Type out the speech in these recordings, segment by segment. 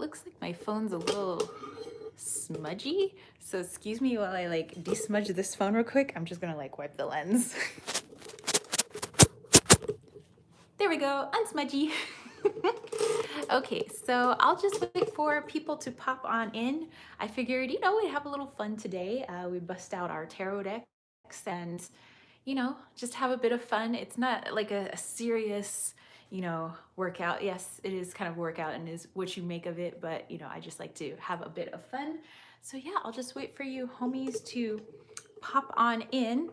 looks like my phone's a little smudgy. So excuse me while I like desmudge this phone real quick. I'm just gonna like wipe the lens. There we go, unsmudgy. Okay, so I'll just wait for people to pop on in. I figured, we'd have a little fun today. We bust out our tarot decks and, just have a bit of fun. It's not like a serious, workout. Yes, it is kind of workout and is what you make of it, but, I just like to have a bit of fun. So yeah, I'll just wait for you homies to pop on in.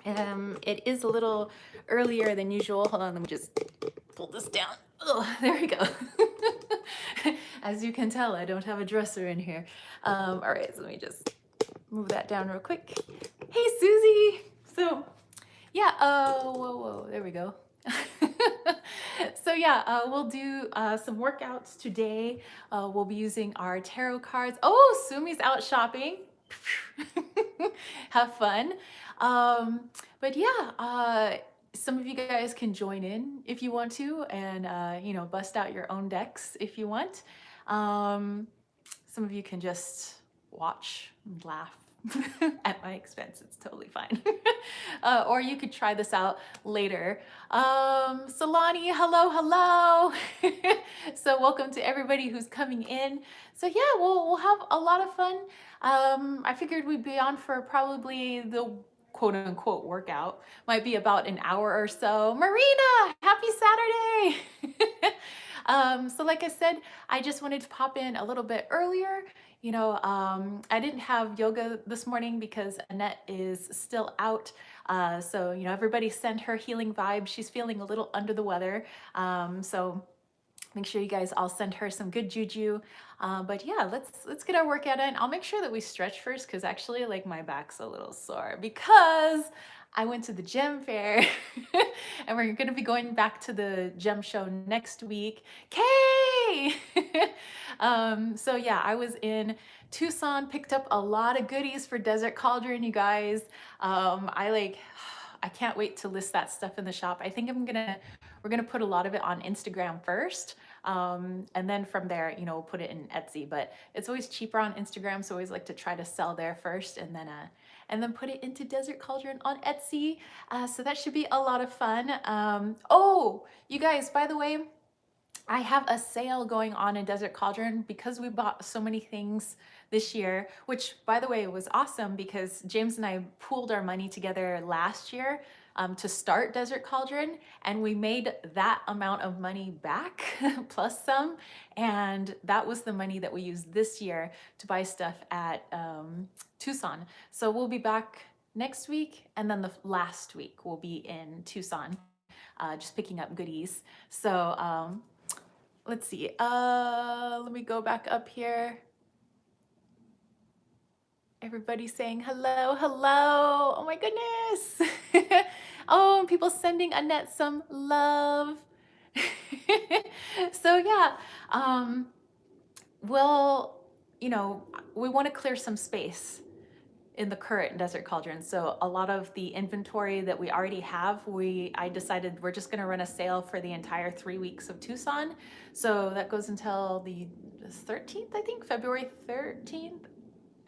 It is a little earlier than usual. Hold on, let me just pull this down. Oh, there we go. As you can tell, I don't have a dresser in here. All right, so let me just move that down real quick. Hey, Susie. So, yeah, whoa, there we go. So yeah, we'll do some workouts today. We'll be using our tarot cards. Oh, Sumi's out shopping. Have fun. But yeah, some of you guys can join in if you want to, and bust out your own decks if you want. Some of you can just watch and laugh at my expense. It's totally fine. Or you could try this out later. Solani, hello. So welcome to everybody who's coming in. So yeah, we'll have a lot of fun. I figured we'd be on for probably the quote unquote workout. Might be about an hour or so. Marina, happy Saturday. So like I said, I just wanted to pop in a little bit earlier. I didn't have yoga this morning because Annette is still out. So, everybody send her healing vibes. She's feeling a little under the weather. So make sure you guys all send her some good juju. But yeah, let's get our workout in. I'll make sure that we stretch first because actually like my back's a little sore because I went to the gem fair and we're gonna be going back to the gem show next week. Kay! So yeah, I was in Tucson, picked up a lot of goodies for Desert Cauldron, you guys. I can't wait to list that stuff in the shop. I think we're gonna put a lot of it on Instagram first. And then from there, we'll put it in Etsy, but it's always cheaper on Instagram. So I always like to try to sell there first and then put it into Desert Cauldron on Etsy. So that should be a lot of fun. Oh, you guys, by the way, I have a sale going on in Desert Cauldron because we bought so many things this year, which by the way was awesome because James and I pooled our money together last year to start Desert Cauldron, and we made that amount of money back plus some, and that was the money that we used this year to buy stuff at Tucson. So we'll be back next week, and then the last week we'll be in Tucson just picking up goodies. So let's see. Let me go back up here. Everybody saying hello. Oh my goodness. Oh, and people sending Annette some love. So yeah, well, we want to clear some space in the current Desert Cauldron. So a lot of the inventory that we already have, I decided we're just gonna run a sale for the entire 3 weeks of Tucson. So that goes until the 13th, I think, February 13th,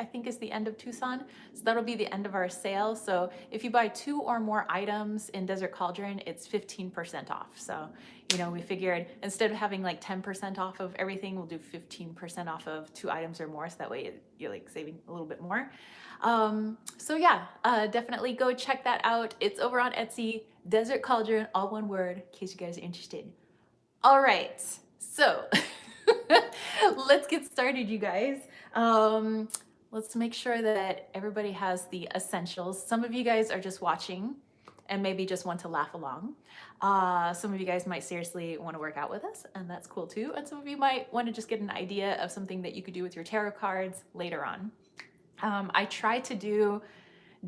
I think is the end of Tucson. So that'll be the end of our sale. So if you buy 2 or more items in Desert Cauldron, it's 15% off. So, we figured instead of having like 10% off of everything, we'll do 15% off of 2 items or more. So that way you're like saving a little bit more. So yeah, definitely go check that out. It's over on Etsy, Desert Cauldron, all one word, in case you guys are interested. All right, so let's get started, you guys. Let's make sure that everybody has the essentials. Some of you guys are just watching and maybe just want to laugh along. Some of you guys might seriously want to work out with us, and that's cool too. And some of you might want to just get an idea of something that you could do with your tarot cards later on. I try to do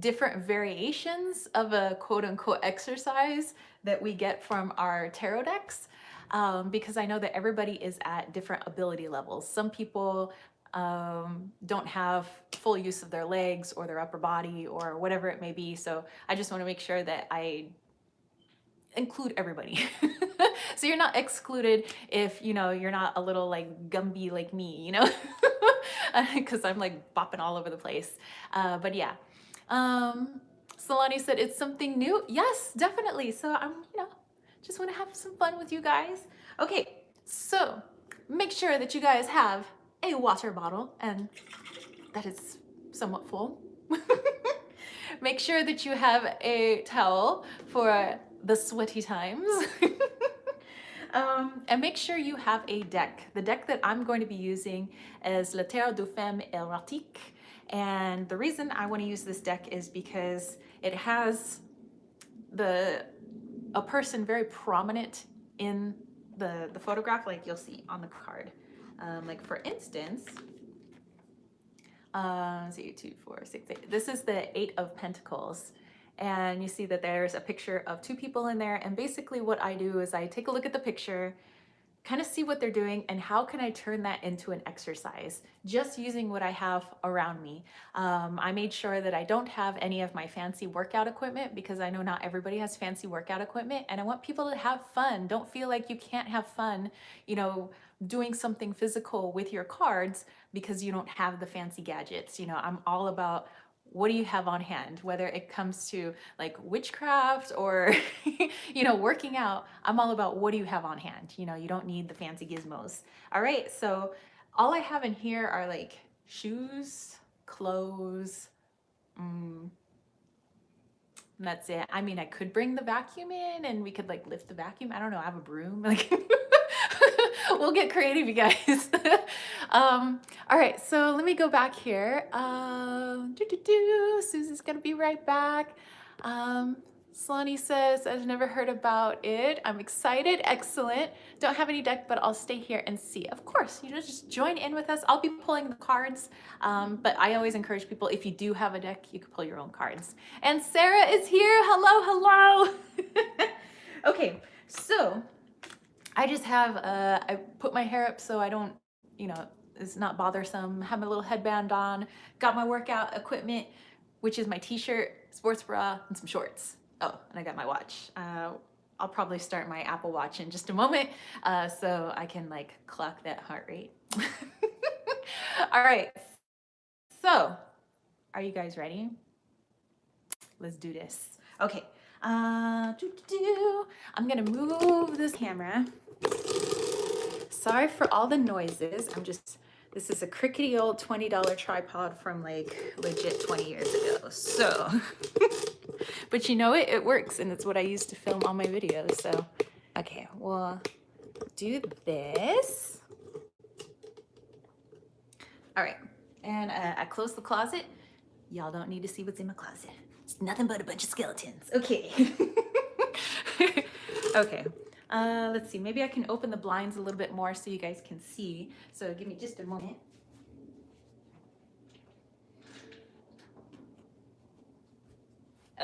different variations of a quote unquote exercise that we get from our tarot decks because I know that everybody is at different ability levels. Some people don't have full use of their legs or their upper body or whatever it may be. So I just want to make sure that I include everybody. So you're not excluded if, you know, you're not a little like Gumby like me, you know, because I'm like bopping all over the place. But yeah. Solani said it's something new. Yes, definitely. So I'm, you know, just want to have some fun with you guys. Okay, so make sure that you guys have a water bottle and that is somewhat full. Make sure that you have a towel for the sweaty times. And make sure you have a deck. The deck that I'm going to be using is La Terre du Femme Erotique. And the reason I want to use this deck is because it has a person very prominent in the photograph, like you'll see on the card. Like for instance, see, 2, 4, 6, 8. This is the 8 of Pentacles. And you see that there's a picture of 2 people in there. And basically what I do is I take a look at the picture, kind of see what they're doing, and how can I turn that into an exercise just using what I have around me. I made sure that I don't have any of my fancy workout equipment because I know not everybody has fancy workout equipment, and I want people to have fun. Don't feel like you can't have fun, you know, doing something physical with your cards because you don't have the fancy gadgets. You know, I'm all about what do you have on hand, whether it comes to like witchcraft or you know, working out. I'm all about what do you have on hand. You know, you don't need the fancy gizmos. All right, so all I have in here are like shoes, clothes, and that's it. I mean, I could bring the vacuum in and we could like lift the vacuum. I don't know, I have a broom. Like we'll get creative, you guys. All right, so let me go back here. Susie's gonna be right back. Solani says, I've never heard about it. I'm excited. Excellent. Don't have any deck, but I'll stay here and see. Of course, you know, just join in with us. I'll be pulling the cards, but I always encourage people, if you do have a deck, you can pull your own cards. And Sarah is here. Hello, hello. Okay, so I just have, I put my hair up so I don't, you know, it's not bothersome. Have my little headband on, got my workout equipment, which is my t-shirt, sports bra, and some shorts. Oh, and I got my watch. I'll probably start my Apple Watch in just a moment so I can like clock that heart rate. All right, so are you guys ready? Let's do this. Okay, I'm gonna move this camera. Sorry for all the noises. This is a crickety old $20 tripod from like legit 20 years ago. So, but you know it works and it's what I use to film all my videos. So, okay, we'll do this. All right, and I closed the closet. Y'all don't need to see what's in my closet. It's nothing but a bunch of skeletons. Okay. Okay. Let's see, maybe I can open the blinds a little bit more so you guys can see. So give me just a moment.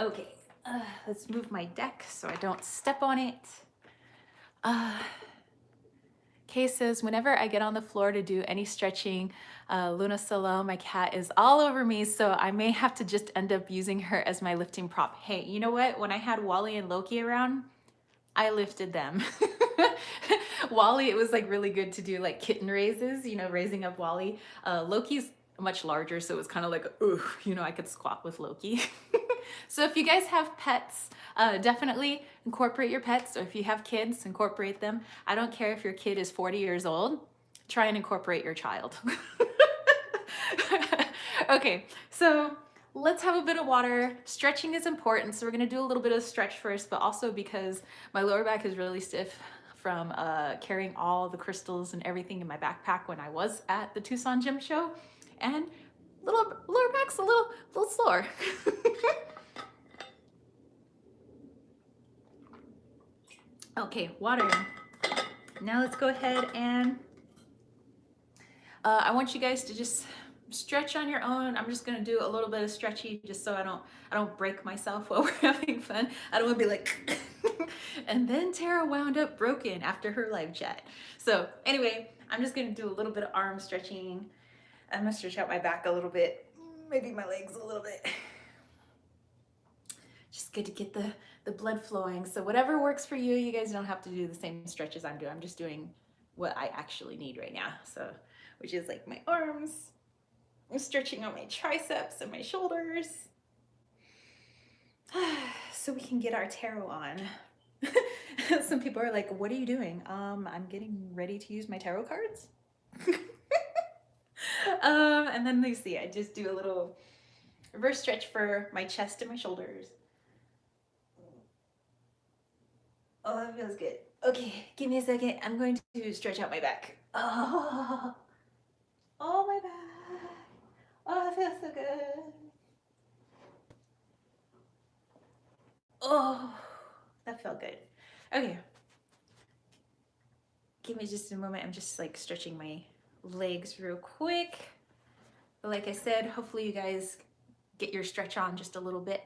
Okay, let's move my deck so I don't step on it. Kay says, whenever I get on the floor to do any stretching, Luna Solo, my cat, is all over me, so I may have to just end up using her as my lifting prop. Hey, you know what? When I had Wally and Loki around, I lifted them. Wally, it was like really good to do like kitten raises, you know, raising up Wally. Loki's much larger, so it was kind of like, ooh, you know, I could squat with Loki. So if you guys have pets, definitely incorporate your pets, or if you have kids, incorporate them. I don't care if your kid is 40 years old, try and incorporate your child. Okay, so let's have a bit of water. Stretching is important, so we're gonna do a little bit of stretch first, but also because my lower back is really stiff from carrying all the crystals and everything in my backpack when I was at the Tucson Gym Show, and lower back's a little sore. Okay, water. Now let's go ahead and I want you guys to just stretch on your own. I'm just gonna do a little bit of stretchy just so I don't break myself while we're having fun. I don't wanna be like, and then Tara wound up broken after her live chat. So anyway, I'm just gonna do a little bit of arm stretching. I'm gonna stretch out my back a little bit, maybe my legs a little bit. Just good to get the the blood flowing. So whatever works for you, you guys don't have to do the same stretches I'm doing. I'm just doing what I actually need right now. So, which is like my arms. I'm stretching out my triceps and my shoulders. So we can get our tarot on. Some people are like, what are you doing? I'm getting ready to use my tarot cards. And then they see I just do a little reverse stretch for my chest and my shoulders. Oh, that feels good. Okay, give me a second. I'm going to stretch out my back. Oh, my back. Oh, that feels so good. Oh, that felt good. Okay. Give me just a moment. I'm just like stretching my legs real quick. But like I said, hopefully you guys get your stretch on just a little bit.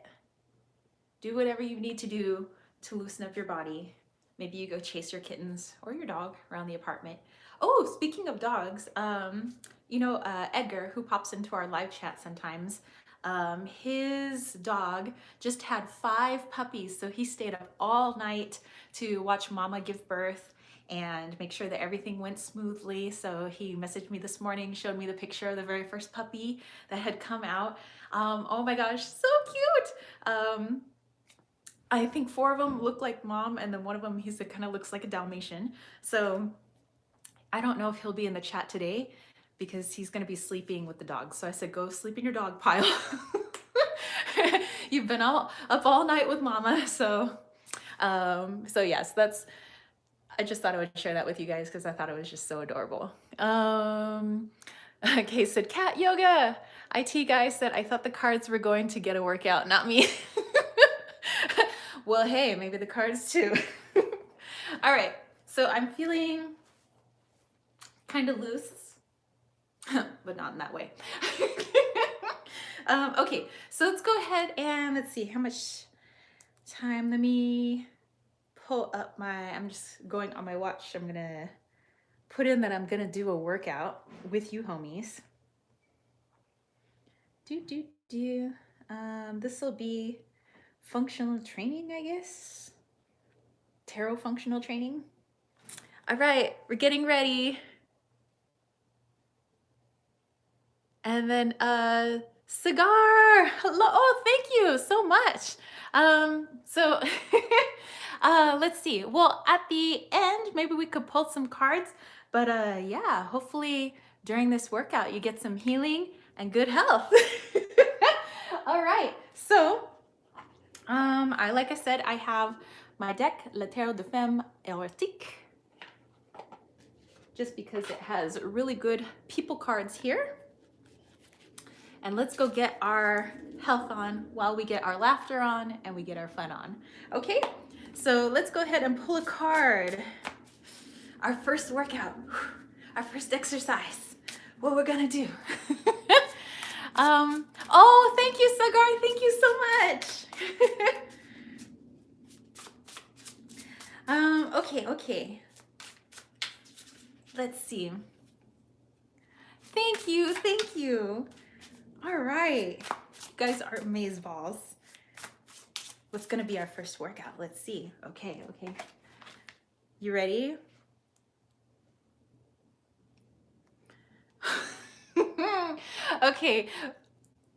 Do whatever you need to do to loosen up your body. Maybe you go chase your kittens or your dog around the apartment. Oh, speaking of dogs, Edgar, who pops into our live chat sometimes, his dog just had 5 puppies, so he stayed up all night to watch Mama give birth and make sure that everything went smoothly. So he messaged me this morning, showed me the picture of the very first puppy that had come out. Oh my gosh, so cute. I think 4 of them look like Mom, and then one of them, he said, kind of looks like a Dalmatian. So I don't know if he'll be in the chat today because he's going to be sleeping with the dogs. So I said, go sleep in your dog pile. You've been up all night with Mama. So yes, I just thought I would share that with you guys because I thought it was just so adorable. Okay, said cat yoga. IT guy said, I thought the cards were going to get a workout, not me. Well, hey, maybe the cards too. All right, so I'm feeling kind of loose, but not in that way. Okay, so let's go ahead and let's see how much time. Let me pull up I'm just going on my watch. I'm gonna put in that I'm gonna do a workout with you homies. This will be functional training, I guess. Tarot functional training. All right, we're getting ready. And then cigar. Hello. Oh, thank you so much. Let's see. Well, at the end, maybe we could pull some cards. But yeah, hopefully during this workout, you get some healing and good health. All right. So, like I said, I have my deck, Le Tarot de Femme Erotique, just because it has really good people cards here. And let's go get our health on while we get our laughter on and we get our fun on. Okay, so let's go ahead and pull a card. Our first workout, our first exercise, what we're gonna do. Oh, thank you, Sagar, thank you so much. Okay. Let's see. Thank you. All right, you guys are amazeballs. What's gonna be our first workout? Let's see. Okay. You ready? Okay,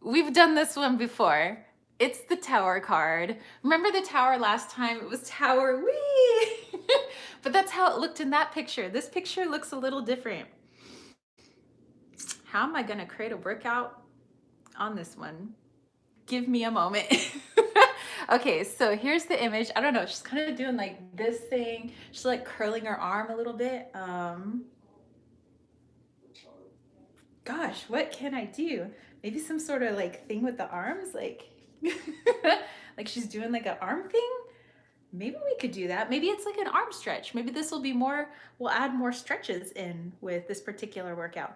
we've done this one before. It's the Tower card. Remember the Tower last time? It was Tower, wee! But that's how it looked in that picture. This picture looks a little different. How am I gonna create a workout on this one? Give me a moment. Okay, so here's the image. I don't know, she's kind of doing like this thing. She's like curling her arm a little bit. Gosh, what can I do? Maybe some sort of like thing with the arms, like like she's doing like an arm thing. Maybe we could do that. Maybe it's like an arm stretch. Maybe this will be more, we'll add more stretches in with this particular workout.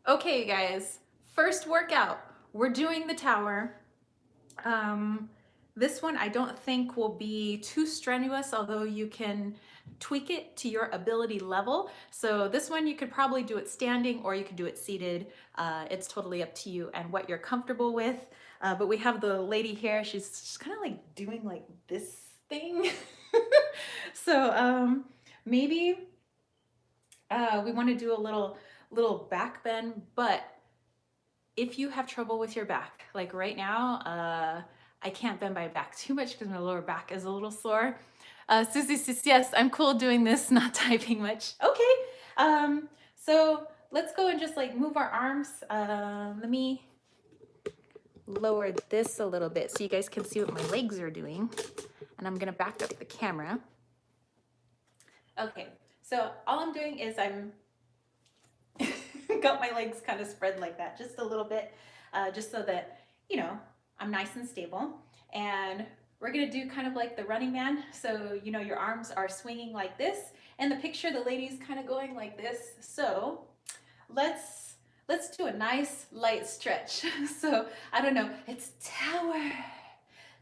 Okay, you guys, first workout, we're doing the Tower. This one I don't think will be too strenuous, although you can tweak it to your ability level. So this one you could probably do it standing or you could do it seated. It's totally up to you and what you're comfortable with. But we have the lady here, she's kind of like doing like this thing. So maybe we want to do a little back bend, but if you have trouble with your back, like right now, I can't bend my back too much because my lower back is a little sore. Susie says, yes, I'm cool doing this, not typing much. Okay, so let's go and just like move our arms. Let me lower this a little bit so you guys can see what my legs are doing. And I'm gonna back up the camera. Okay, so all I'm doing is I'm got my legs kind of spread like that, just a little bit, just so that, you know, I'm nice and stable. And we're gonna do kind of like the running man. So, you know, your arms are swinging like this, and the picture, the lady's kind of going like this. So let's do a nice light stretch. So I don't know, it's tower,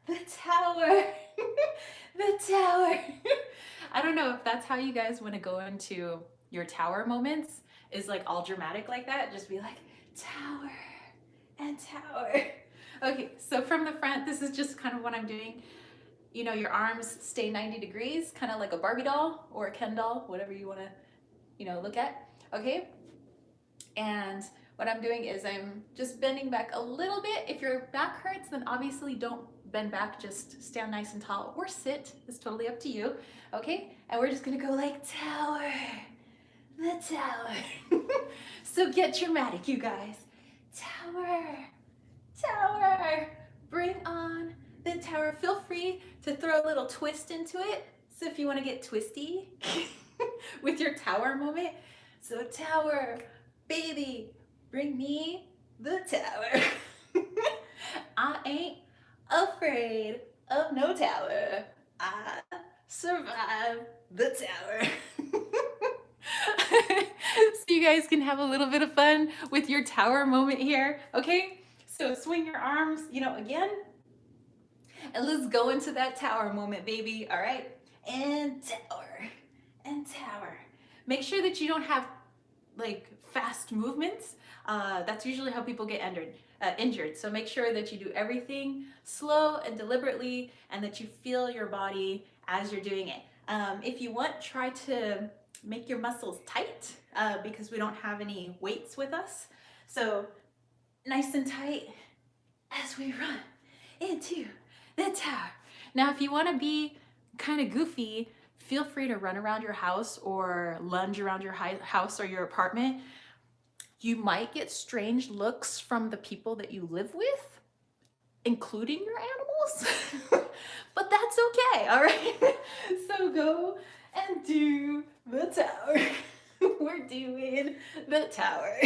the tower, the tower. I don't know if that's how you guys want to go into your tower moments, is like all dramatic like that. Just be like tower and tower. Okay, so from the front, this is just kind of what I'm doing. You know, your arms stay 90 degrees, kind of like a Barbie doll or a Ken doll, whatever you want to, you know, look at. Okay, and what I'm doing is I'm just bending back a little bit. If your back hurts, then obviously don't bend back, just stand nice and tall or sit. It's totally up to you. Okay, and we're just gonna go like tower, the tower. So get dramatic, you guys. Tower, tower, bring on the tower. Feel free to throw a little twist into it. So if you want to get twisty with your tower moment. So tower, baby, bring me the tower. I ain't afraid of no tower. I survive the tower. So you guys can have a little bit of fun with your tower moment here, okay? So swing your arms, you know, again, and let's go into that tower moment, baby, all right? And tower, and tower. Make sure that you don't have like fast movements. That's usually how people get injured. So make sure that you do everything slow and deliberately, and that you feel your body as you're doing it. If you want, try to make your muscles tight because we don't have any weights with us. So nice and tight as we run into the tower. Now, if you want to be kind of goofy, feel free to run around your house or lunge around your house or your apartment. You might get strange looks from the people that you live with, including your animals, but that's okay, all right? So go and do the tower. We're doing the tower.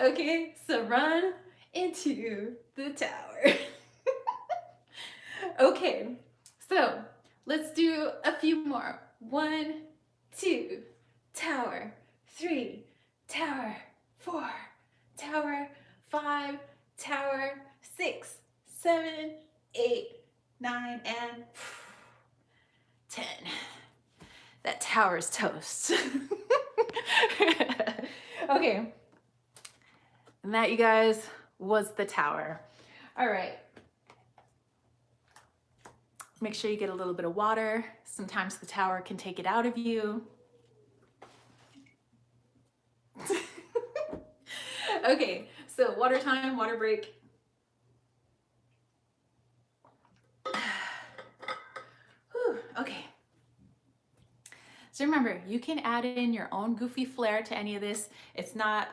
Okay, so run into the tower. Okay, so let's do a few more. 1, 2, tower, 3, tower, 4, tower, 5, tower, 6, 7, 8, 9, and 10. That tower's toast. Okay, and that, you guys, was the tower. All right. Make sure you get a little bit of water. Sometimes the tower can take it out of you. Okay, so water time, water break. Whew, okay. So remember, you can add in your own goofy flair to any of this. It's not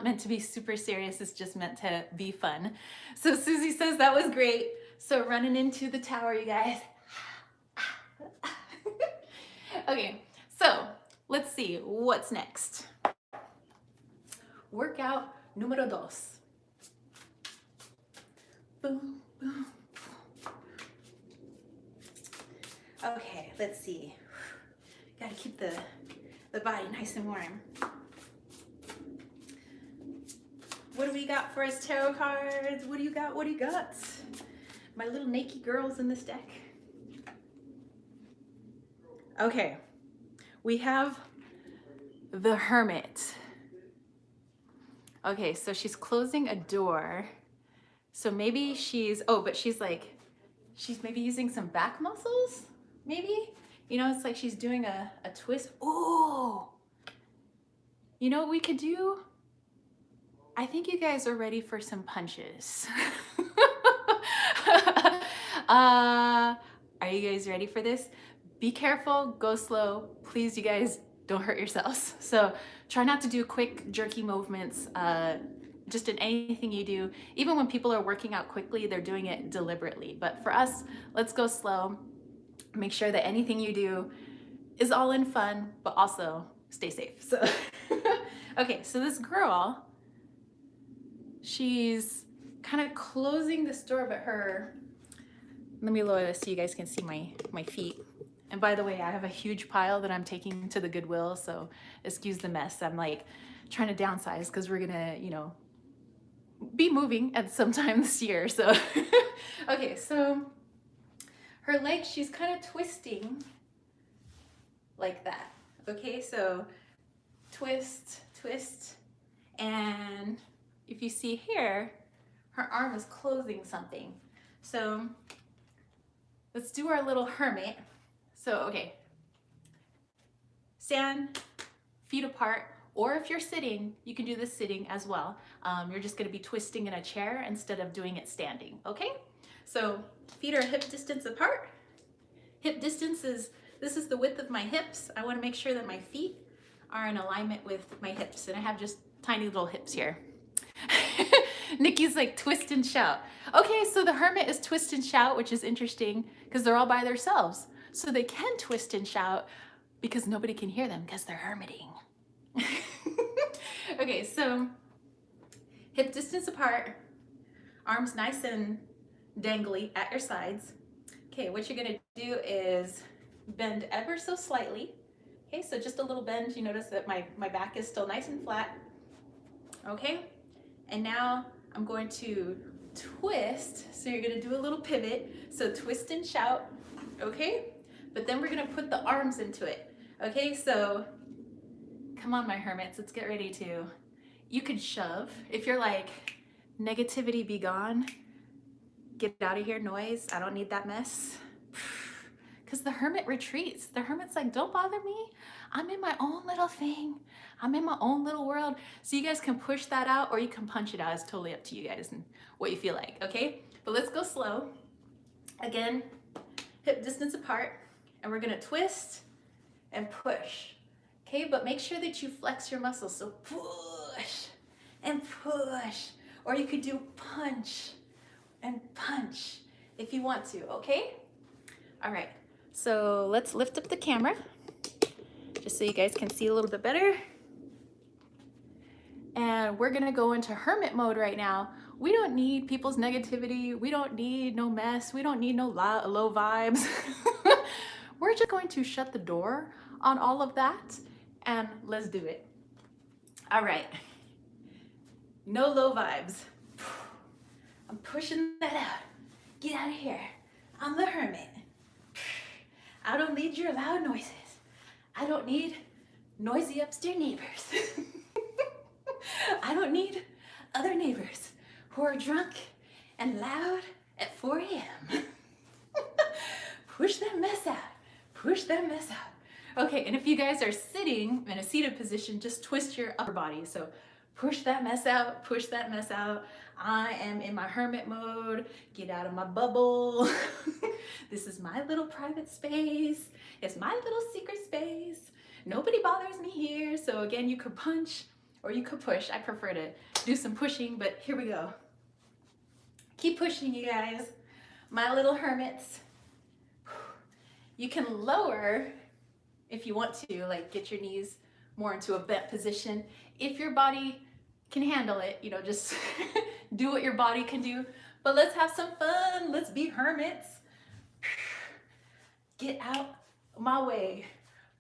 meant to be super serious. It's just meant to be fun. So Susie says that was great. So running into the tower, you guys. Okay, so let's see what's next. Workout número 2. Boom, boom. Okay, let's see. Gotta keep the body nice and warm. What do we got for us tarot cards? What do you got? What do you got? My little naked girls in this deck. Okay, we have the Hermit. Okay, so she's closing a door. So maybe she's, oh, but she's like, she's maybe using some back muscles, maybe. You know, it's like she's doing a twist. Oh, you know what we could do? I think you guys are ready for some punches. Are you guys ready for this? Be careful, go slow. Please, you guys, don't hurt yourselves. So try not to do quick, jerky movements. Just in anything you do. Even when people are working out quickly, they're doing it deliberately. But for us, let's go slow. Make sure that anything you do is all in fun, but also stay safe. So, okay, so this girl, she's kind of closing this door, but let me lower this so you guys can see my feet. And by the way, I have a huge pile that I'm taking to the Goodwill, so excuse the mess. I'm like trying to downsize because we're gonna, you know, be moving at some time this year. So, okay, so her leg, she's kind of twisting like that. Okay, so twist, twist, and if you see here, her arm is closing something. So let's do our little hermit. So, okay, stand, feet apart, or if you're sitting, you can do this sitting as well. You're just gonna be twisting in a chair instead of doing it standing, okay? So feet are hip distance apart. Hip distance this is the width of my hips. I wanna make sure that my feet are in alignment with my hips, and I have just tiny little hips here. Nikki's like twist and shout. Okay, so the hermit is twist and shout, which is interesting because they're all by themselves. So they can twist and shout because nobody can hear them because they're hermiting. Okay, so hip distance apart, arms nice and dangly at your sides. Okay, what you're gonna do is bend ever so slightly. Okay, so just a little bend. You notice that my back is still nice and flat. Okay, and now I'm going to twist. So you're gonna do a little pivot. So twist and shout, okay? But then we're gonna put the arms into it. Okay, so come on, my hermits, let's get ready to, you could shove. If you're like, negativity be gone, get out of here, noise, I don't need that mess. Because the hermit retreats. The hermit's like, don't bother me. I'm in my own little thing. I'm in my own little world. So you guys can push that out or you can punch it out. It's totally up to you guys and what you feel like, okay? But let's go slow. Again, hip distance apart, and we're gonna twist and push. Okay, but make sure that you flex your muscles. So push and push. Or you could do punch and punch if you want to, okay? All right, so let's lift up the camera just so you guys can see a little bit better. And we're gonna go into hermit mode right now. We don't need people's negativity. We don't need no mess. We don't need no low vibes. We're just going to shut the door on all of that and let's do it. All right, no low vibes. I'm pushing that out. Get out of here. I'm the hermit. I don't need your loud noises. I don't need noisy upstairs neighbors. I don't need other neighbors who are drunk and loud at 4 a.m. Push that mess out. Push that mess out. Okay, and if you guys are sitting in a seated position, just twist your upper body. So push that mess out, push that mess out. I am in my hermit mode. Get out of my bubble. This is my little private space. It's my little secret space. Nobody bothers me here. So again, you could punch or you could push. I prefer to do some pushing, but here we go. Keep pushing, you guys. My little hermits. You can lower if you want to, like get your knees more into a bent position. If your body can handle it, you know, just do what your body can do. But let's have some fun. Let's be hermits. Get out my way.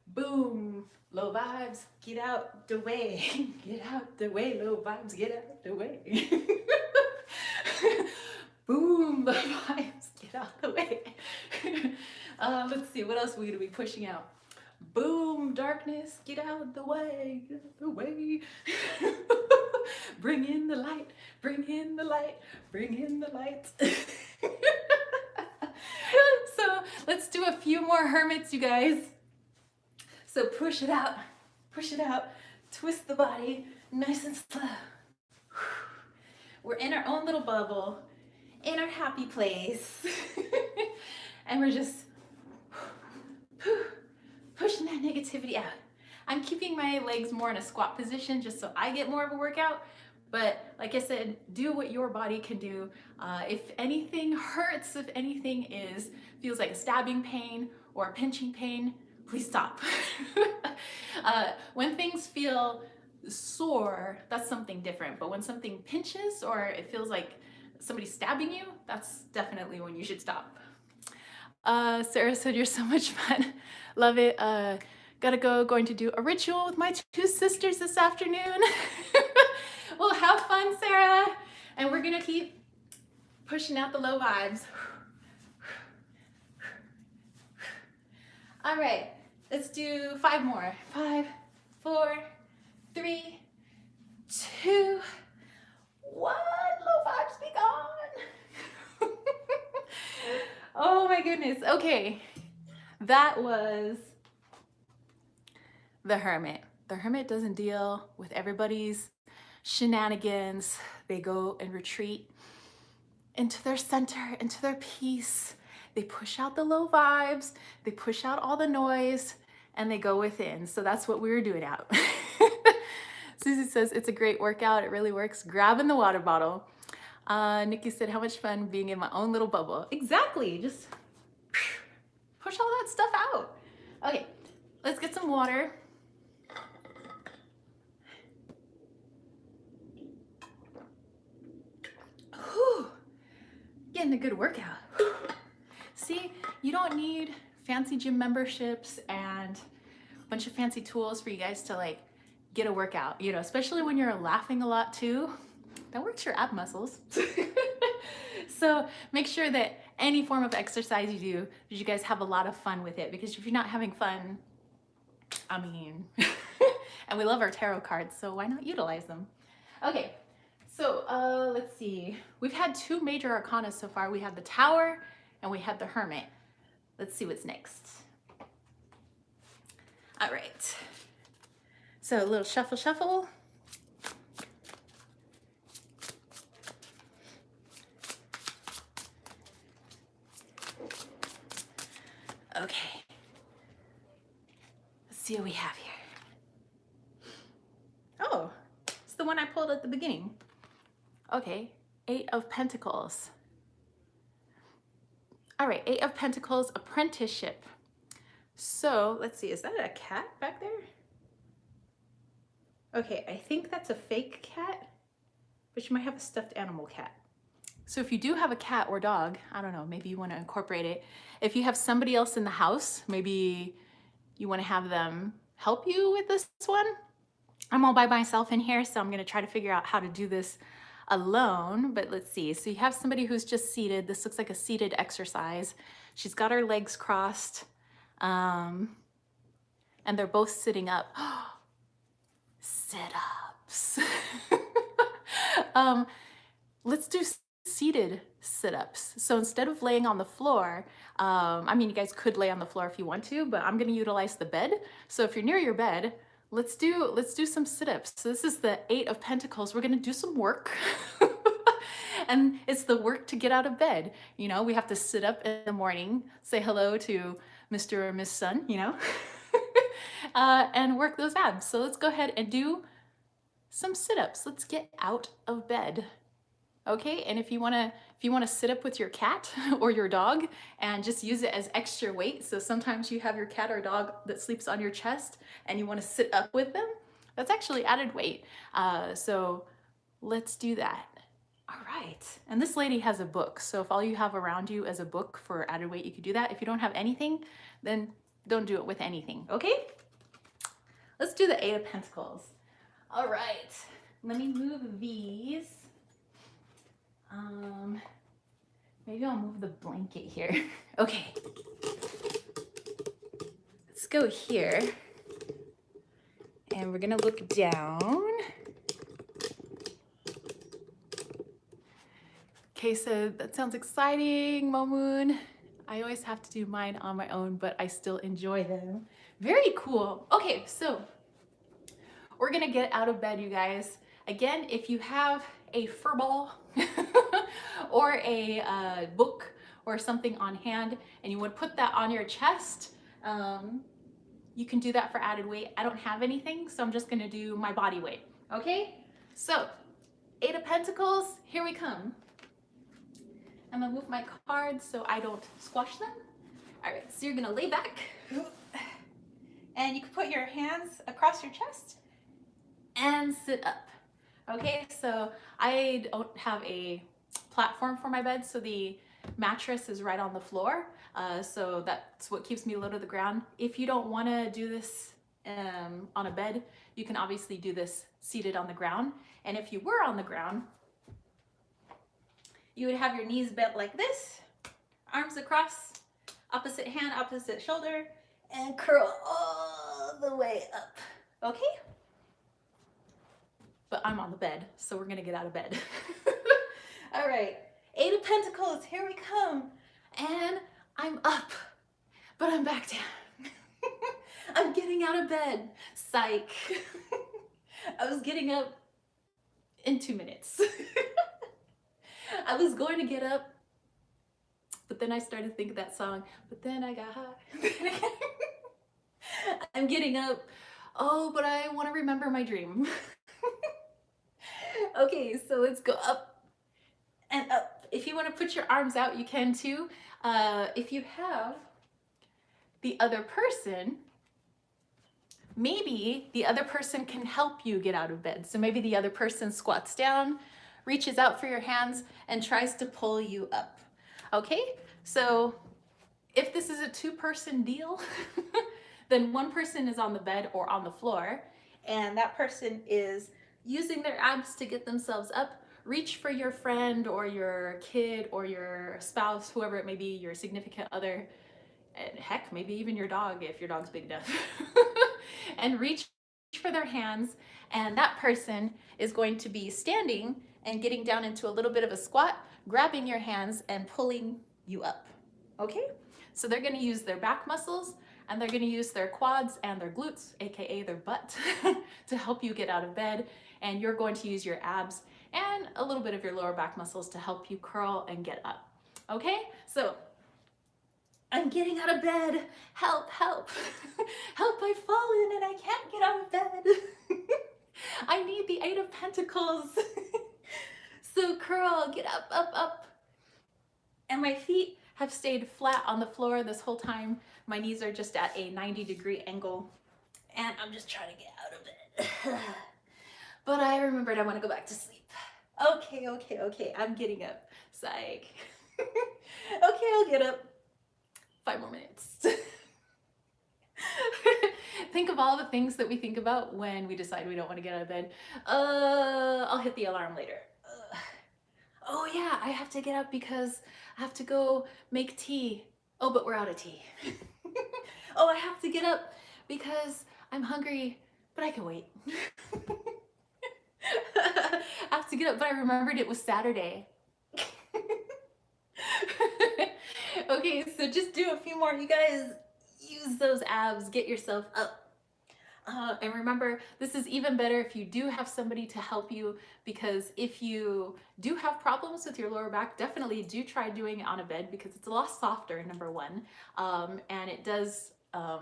Boom. Low vibes. Get out the way. Get out the way. Low vibes. Get out the way. Boom. Low vibes. Get out the way. Let's see. What else are we going to be pushing out? Boom, darkness, get out the way, get out the way. Bring in the light, bring in the light, bring in the light. Let's do a few more hermits, you guys. So push it out, twist the body, nice and slow. We're in our own little bubble, in our happy place. And we're just pushing that negativity out. I'm keeping my legs more in a squat position just so I get more of a workout. But like I said, do what your body can do. If anything hurts, if anything feels like a stabbing pain or a pinching pain, please stop. When things feel sore, that's something different. But when something pinches or it feels like somebody's stabbing you, that's definitely when you should stop. Sarah said, you're so much fun. Love it. Gotta go, going to do a ritual with my two sisters this afternoon. Well, have fun, Sarah. And we're gonna keep pushing out the low vibes. All right, let's do 5 more. 5, 4, 3, 2, 1. Low vibes be gone. Oh my goodness. Okay, that was the hermit. The hermit doesn't deal with everybody's shenanigans. They go and retreat into their center, into their peace. They push out the low vibes, they push out all the noise, and they go within. So that's what we were doing out. Susie says, it's a great workout. It really works. Grabbing the water bottle. Nikki said, how much fun being in my own little bubble. Exactly. Just push all that stuff out. Okay, let's get some water. Whew. Getting a good workout. See, you don't need fancy gym memberships and a bunch of fancy tools for you guys to like get a workout, you know, especially when you're laughing a lot too. That works your ab muscles. So make sure that any form of exercise you do, that you guys have a lot of fun with it, because if you're not having fun, I mean, and we love our tarot cards, so why not utilize them? Okay, so let's see. We've had 2 major arcana so far. We had the Tower and we had the Hermit. Let's see what's next. All right. So a little shuffle, shuffle. Okay. Let's see what we have here. Oh, it's the one I pulled at the beginning. Okay, 8 of Pentacles. All right, 8 of Pentacles, apprenticeship. So let's see, is that a cat back there? Okay, I think that's a fake cat, but you might have a stuffed animal cat. So if you do have a cat or dog, I don't know, maybe you want to incorporate it. If you have somebody else in the house, maybe you want to have them help you with this one. I'm all by myself in here, so I'm going to try to figure out how to do this alone, but let's see. So you have somebody who's just seated. This looks like a seated exercise. She's got her legs crossed, and they're both sitting up. Sit-ups. Let's do seated sit-ups. So instead of laying on the floor, I mean, you guys could lay on the floor if you want to, but I'm going to utilize the bed. So if you're near your bed, let's do some sit-ups. So this is the 8 of Pentacles. We're going to do some work. And it's the work to get out of bed. You know, we have to sit up in the morning, say hello to Mr. or Miss Sun, you know, and work those abs. So let's go ahead and do some sit-ups. Let's get out of bed. Okay, and if you wanna sit up with your cat or your dog and just use it as extra weight, so sometimes you have your cat or dog that sleeps on your chest and you wanna sit up with them, that's actually added weight. So let's do that. All right, and this lady has a book, so if all you have around you is a book for added weight, you could do that. If you don't have anything, then don't do it with anything, okay? Let's do the 8 of Pentacles. All right, let me move these. Maybe I'll move the blanket here. Okay. Let's go here. And we're gonna look down. Okay, so that sounds exciting, Momoon. I always have to do mine on my own, but I still enjoy them. Very cool. Okay, so we're gonna get out of bed, you guys. Again, if you have a fur ball or a book or something on hand and you would put that on your chest, you can do that for added weight. I don't have anything, so I'm just gonna do my body weight, okay? So, 8 of Pentacles, here we come. I'm gonna move my cards so I don't squash them. All right, so you're gonna lay back and you can put your hands across your chest and sit up. Okay, so I don't have a platform for my bed, so the mattress is right on the floor. So that's what keeps me low to the ground. If you don't wanna do this on a bed, you can obviously do this seated on the ground. And if you were on the ground, you would have your knees bent like this, arms across, opposite hand, opposite shoulder, and curl all the way up, okay? But I'm on the bed, so we're gonna get out of bed. All right, 8 of Pentacles, here we come. And I'm up, but I'm back down. I'm getting out of bed, psych. I was getting up in 2 minutes. I was going to get up, but then I started thinking that song, but then I got high. I'm getting up. Oh, but I want to remember my dream. Okay, so let's go up and up. If you want to put your arms out, you can too. If you have the other person, maybe the other person can help you get out of bed. So maybe the other person squats down, reaches out for your hands, and tries to pull you up. Okay, so if this is a 2-person deal, then one person is on the bed or on the floor, and that person is using their abs to get themselves up. Reach for your friend or your kid or your spouse, whoever it may be, your significant other, and heck, maybe even your dog if your dog's big enough, and reach for their hands, and that person is going to be standing and getting down into a little bit of a squat, grabbing your hands and pulling you up, okay? So they're gonna use their back muscles and they're gonna use their quads and their glutes, AKA their butt, to help you get out of bed, and you're going to use your abs and a little bit of your lower back muscles to help you curl and get up, okay? So I'm getting out of bed, help, help. Help, I've fallen and I can't get out of bed. I need the 8 of Pentacles. So curl, get up, up, up. And my feet have stayed flat on the floor this whole time. My knees are just at a 90-degree angle, and I'm just trying to get out of it. But I remembered I want to go back to sleep. Okay, okay, okay, I'm getting up. Psych. Okay, I'll get up. 5 more minutes. Think of all the things that we think about when we decide we don't want to get out of bed. I'll hit the alarm later. Oh yeah, I have to get up because I have to go make tea. Oh, but we're out of tea. Oh, I have to get up because I'm hungry, but I can wait. I have to get up, but I remembered it was Saturday. Okay, so just do a few more. You guys use those abs, get yourself up. And remember, this is even better if you do have somebody to help you, because if you do have problems with your lower back, definitely do try doing it on a bed because it's a lot softer, number one. And it does, how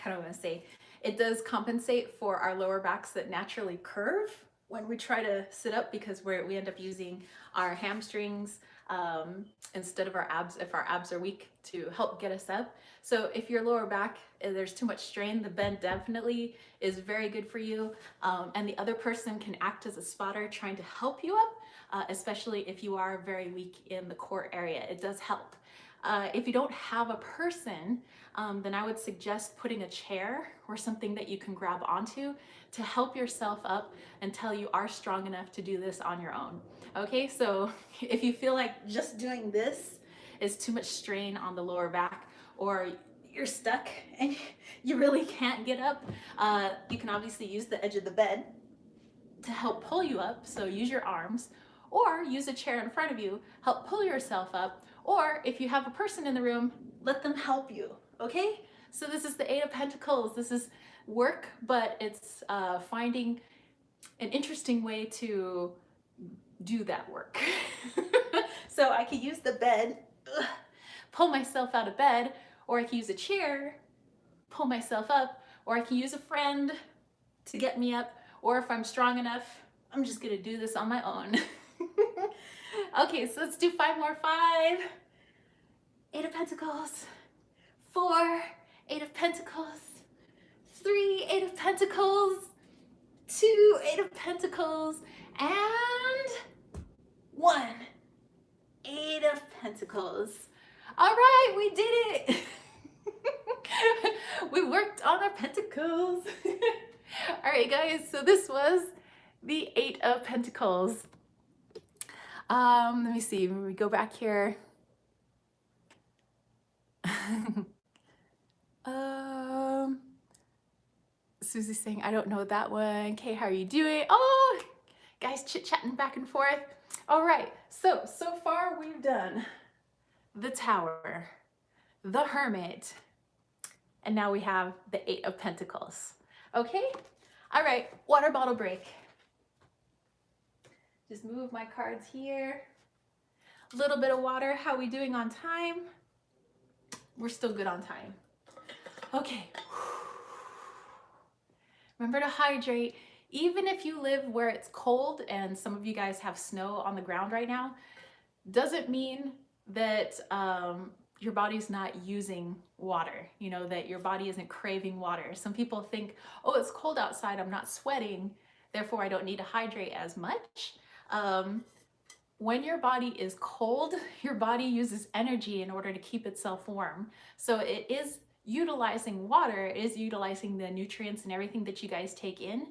do I want to say, it does compensate for our lower backs that naturally curve when we try to sit up, because we end up using our hamstrings instead of our abs, if our abs are weak, to help get us up. So if your lower back, there's too much strain, the bend definitely is very good for you. And the other person can act as a spotter trying to help you up, especially if you are very weak in the core area. It does help. If you don't have a person, then I would suggest putting a chair or something that you can grab onto to help yourself up until you are strong enough to do this on your own. Okay, so if you feel like just doing this is too much strain on the lower back, or you're stuck and you really can't get up, you can obviously use the edge of the bed to help pull you up. So use your arms, or use a chair in front of you, help pull yourself up, Or if you have a person in the room, let them help you, okay? So this is the Eight of Pentacles. This is work, but it's finding an interesting way to do that work. So I could use the bed, pull myself out of bed, or I can use a chair, pull myself up, or I can use a friend to get me up, or if I'm strong enough, I'm just gonna do this on my own. Okay, so let's do 5 more. 5, 8 of Pentacles, 4, 8 of Pentacles, 3, 8 of Pentacles, 2, 8 of Pentacles, and 1, 8 of Pentacles. All right, we did it. We worked on our pentacles. All right, guys, so this was the 8 of Pentacles. Let me see, when we go back here. Susie's saying, I don't know that one. Kay, how are you doing? Oh, guys, chit-chatting back and forth. All right, so far we've done the Tower, the Hermit, and now we have the 8 of Pentacles. Okay? All right, water bottle break. Just move my cards here. A little bit of water. How are we doing on time? We're still good on time. Okay. Remember to hydrate. Even if you live where it's cold, and some of you guys have snow on the ground right now, doesn't mean that your body's not using water, you know, that your body isn't craving water. Some people think, oh, it's cold outside, I'm not sweating, therefore I don't need to hydrate as much. When your body is cold, your body uses energy in order to keep itself warm. So it is utilizing water, it is utilizing the nutrients and everything that you guys take in.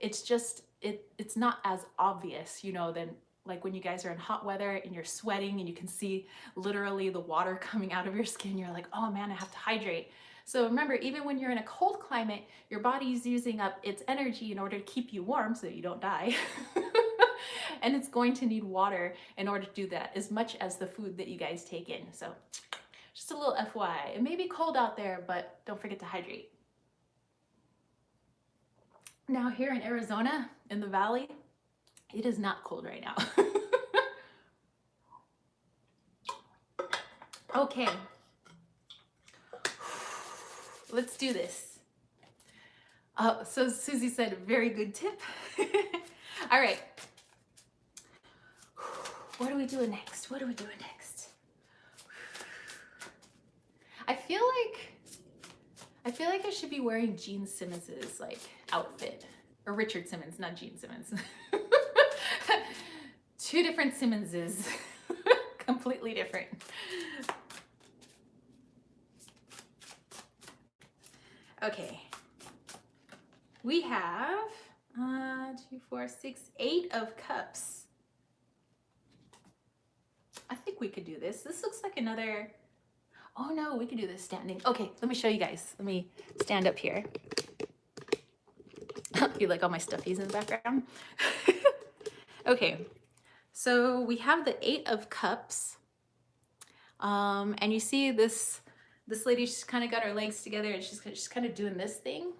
It's just, it's not as obvious, you know, than like when you guys are in hot weather and you're sweating and you can see literally the water coming out of your skin. You're like, oh man, I have to hydrate. So remember, even when you're in a cold climate, your body's using up its energy in order to keep you warm so you don't die. And it's going to need water in order to do that, as much as the food that you guys take in. So just a little FYI. It may be cold out there, but don't forget to hydrate. Now here in Arizona, in the valley, it is not cold right now. Okay. Let's do this. So Susie said, very good tip. All right. What are we doing next? What are we doing next? I feel like I should be wearing Gene Simmons's like outfit, or Richard Simmons, not Gene Simmons. Two different Simmonses, completely different. Okay, we have 2, 4, 6, 8 of Cups. I think we could do this. This looks like another, oh no, we can do this standing. Okay, let me show you guys. Let me stand up here. You like all my stuffies in the background? Okay, so we have the 8 of Cups. And you see this lady, she's kind of got her legs together and she's kind of doing this thing.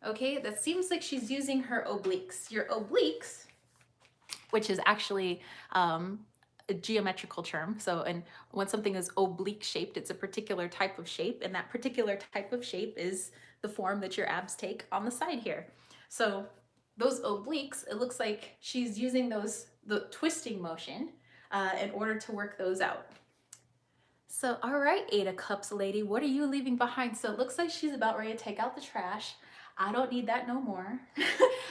Okay, that seems like she's using her obliques. Your obliques, which is actually a geometrical term. So, and when something is oblique shaped, it's a particular type of shape, and that particular type of shape is the form that your abs take on the side here. So those obliques, it looks like she's using the twisting motion in order to work those out. So, all right, 8 of Cups lady, what are you leaving behind? So it looks like she's about ready to take out the trash. I don't need that no more.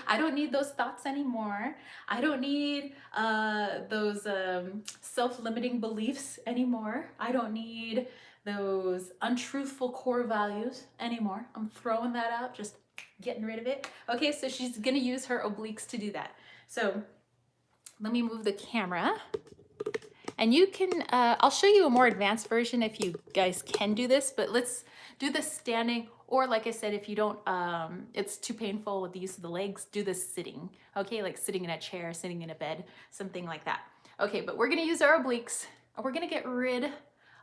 I don't need those thoughts anymore. I don't need those self-limiting beliefs anymore. I don't need those untruthful core values anymore. I'm throwing that out, just getting rid of it. Okay, so she's gonna use her obliques to do that. So let me move the camera. And you can, I'll show you a more advanced version if you guys can do this, but let's do this standing, or like I said, if you don't, it's too painful with the use of the legs, do this sitting, okay? Like sitting in a chair, sitting in a bed, something like that. Okay, but we're gonna use our obliques and we're gonna get rid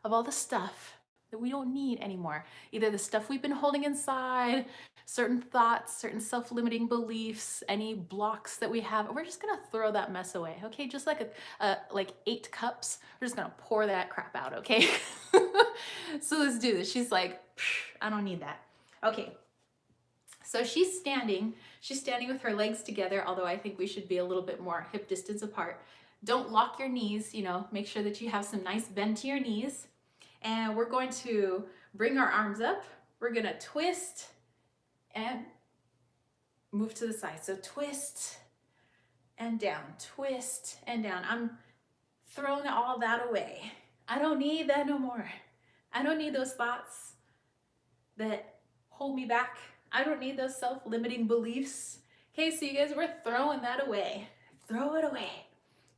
of all the stuff that we don't need anymore. Either the stuff we've been holding inside, certain thoughts, certain self-limiting beliefs, any blocks that we have. We're just gonna throw that mess away, okay? Just like like 8 cups, we're just gonna pour that crap out, okay? So let's do this. She's like, I don't need that. Okay, so she's standing with her legs together, although I think we should be a little bit more hip distance apart. Don't lock your knees, you know, make sure that you have some nice bend to your knees. And we're going to bring our arms up. We're gonna twist and move to the side. So twist and down, twist and down. I'm throwing all that away. I don't need that no more. I don't need those thoughts that hold me back. I don't need those self-limiting beliefs. Okay, so you guys, we're throwing that away. Throw it away.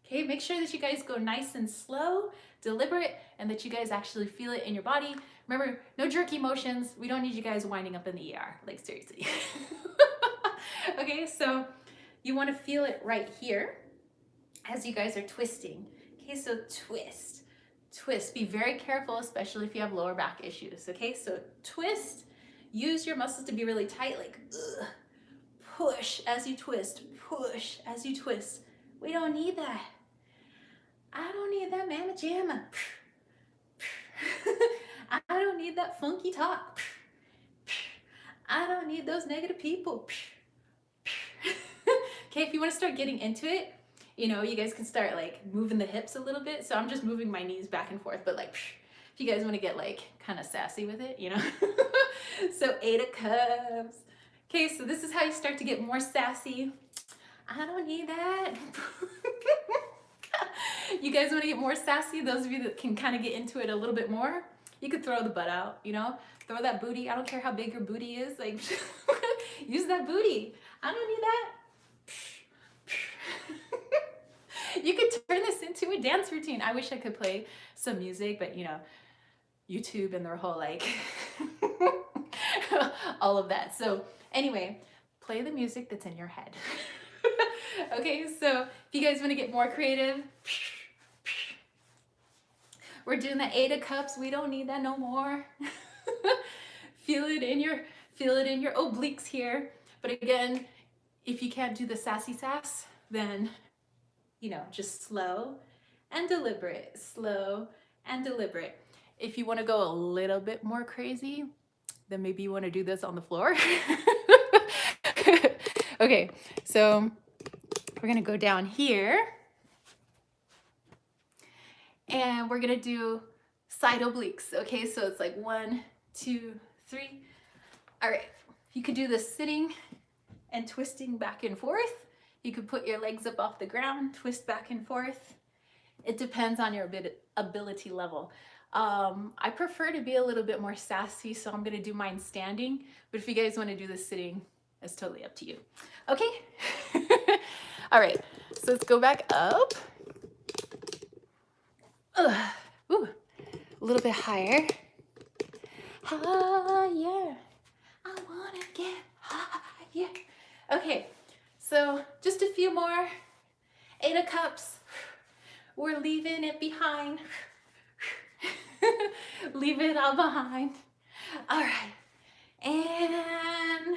Okay, make sure that you guys go nice and slow, deliberate, and that you guys actually feel it in your body. Remember, no jerky motions. We don't need you guys winding up in the ER, like seriously. Okay, so you want to feel it right here as you guys are twisting. Okay, so twist, twist. Be very careful, especially if you have lower back issues. Okay, so twist. Use your muscles to be really tight, like ugh. Push as you twist, push as you twist. We don't need that. I don't need that mamma jamma. I don't need that funky talk. I don't need those negative people. Okay, if you want to start getting into it, you know, you guys can start like moving the hips a little bit. So I'm just moving my knees back and forth, but like, if you guys want to get like kind of sassy with it, you know. So 8 of Cups. Okay, so this is how you start to get more sassy. I don't need that. You guys want to get more sassy? Those of you that can kind of get into it a little bit more, you could throw the butt out, you know? Throw that booty. I don't care how big your booty is. Like, use that booty. I don't need that. You could turn this into a dance routine. I wish I could play some music, but you know, YouTube and their whole like, all of that. So anyway, play the music that's in your head. Okay, so if you guys want to get more creative, we're doing the 8 of Cups. We don't need that no more. Feel it in your obliques here. But again, if you can't do the sassy sass, then you know, just slow and deliberate, slow and deliberate. If you want to go a little bit more crazy, then maybe you want to do this on the floor. Okay, so we're gonna go down here and we're gonna do side obliques. Okay, so it's like 1, 2, 3. All right, you could do this sitting and twisting back and forth. You could put your legs up off the ground, twist back and forth. It depends on your ability level. I prefer to be a little bit more sassy, so I'm gonna do mine standing. But if you guys wanna do this sitting, it's totally up to you. Okay? All right, so let's go back up. Ooh, a little bit higher. Higher. I wanna get higher. Okay, so just a few more. 8 of Cups. We're leaving it behind. Leave it all behind. All right, and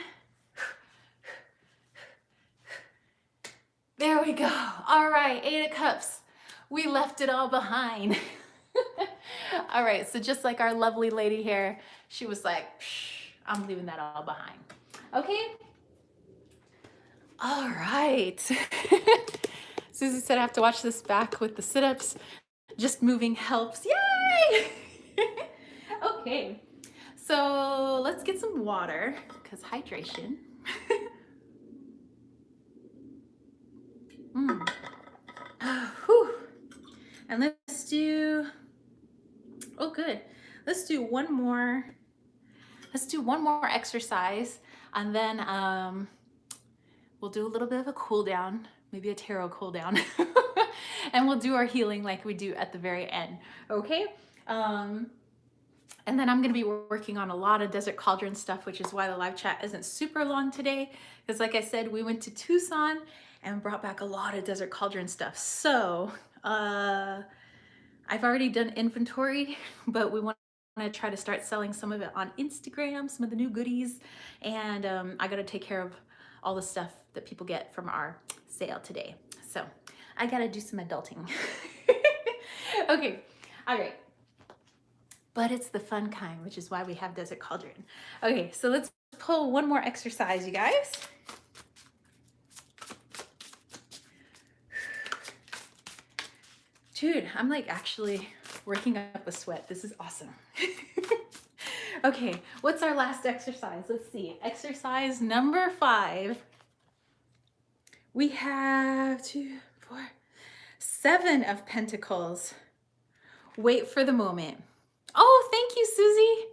there we go. All right, 8 of Cups. We left it all behind. All right, so just like our lovely lady here, she was like, I'm leaving that all behind. Okay? All right. Susie said I have to watch this back with the sit-ups. Just moving helps. Yay! Okay, so let's get some water, because hydration. Whew. And let's do, oh good, let's do one more exercise, and then we'll do a little bit of a cool down, maybe a tarot cool down. And we'll do our healing like we do at the very end, okay? And then I'm gonna be working on a lot of Desert Cauldron stuff, which is why the live chat isn't super long today, because like I said, we went to Tucson and brought back a lot of Desert Cauldron stuff. So I've already done inventory, but we want to try to start selling some of it on Instagram, some of the new goodies. And I got to take care of all the stuff that people get from our sale today. So I got to do some adulting. Okay, all right. But it's the fun kind, which is why we have Desert Cauldron. Okay, so let's pull one more exercise, you guys. Dude, I'm like actually working up a sweat. This is awesome. Okay, what's our last exercise? Let's see. Exercise number 5. We have 2, 4, 7 of Pentacles. Wait for the moment. Oh, thank you, Susie.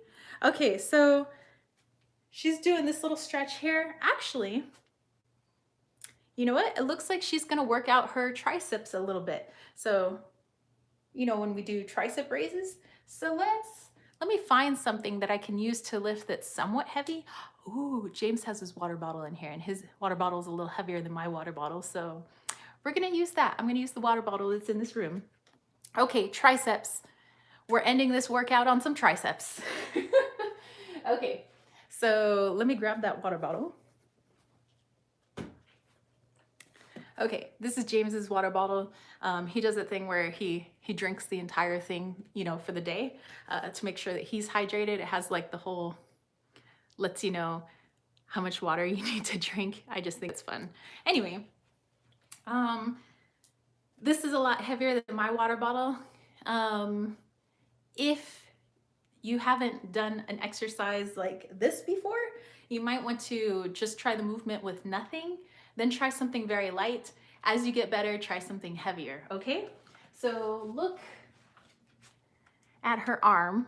Okay, so she's doing this little stretch here. Actually, you know what? It looks like she's gonna work out her triceps a little bit. So, you know, when we do tricep raises. So let me find something that I can use to lift that's somewhat heavy. Ooh, James has his water bottle in here, and his water bottle is a little heavier than my water bottle. So we're gonna use that. I'm gonna use the water bottle that's in this room. Okay, triceps. We're ending this workout on some triceps. Okay, so let me grab that water bottle. Okay, this is James's water bottle. He does a thing where he drinks the entire thing, you know, for the day to make sure that he's hydrated. It has like the whole, lets you know how much water you need to drink. I just think it's fun. Anyway, this is a lot heavier than my water bottle. If you haven't done an exercise like this before, you might want to just try the movement with nothing, then try something very light. As you get better, try something heavier, okay? So look at her arm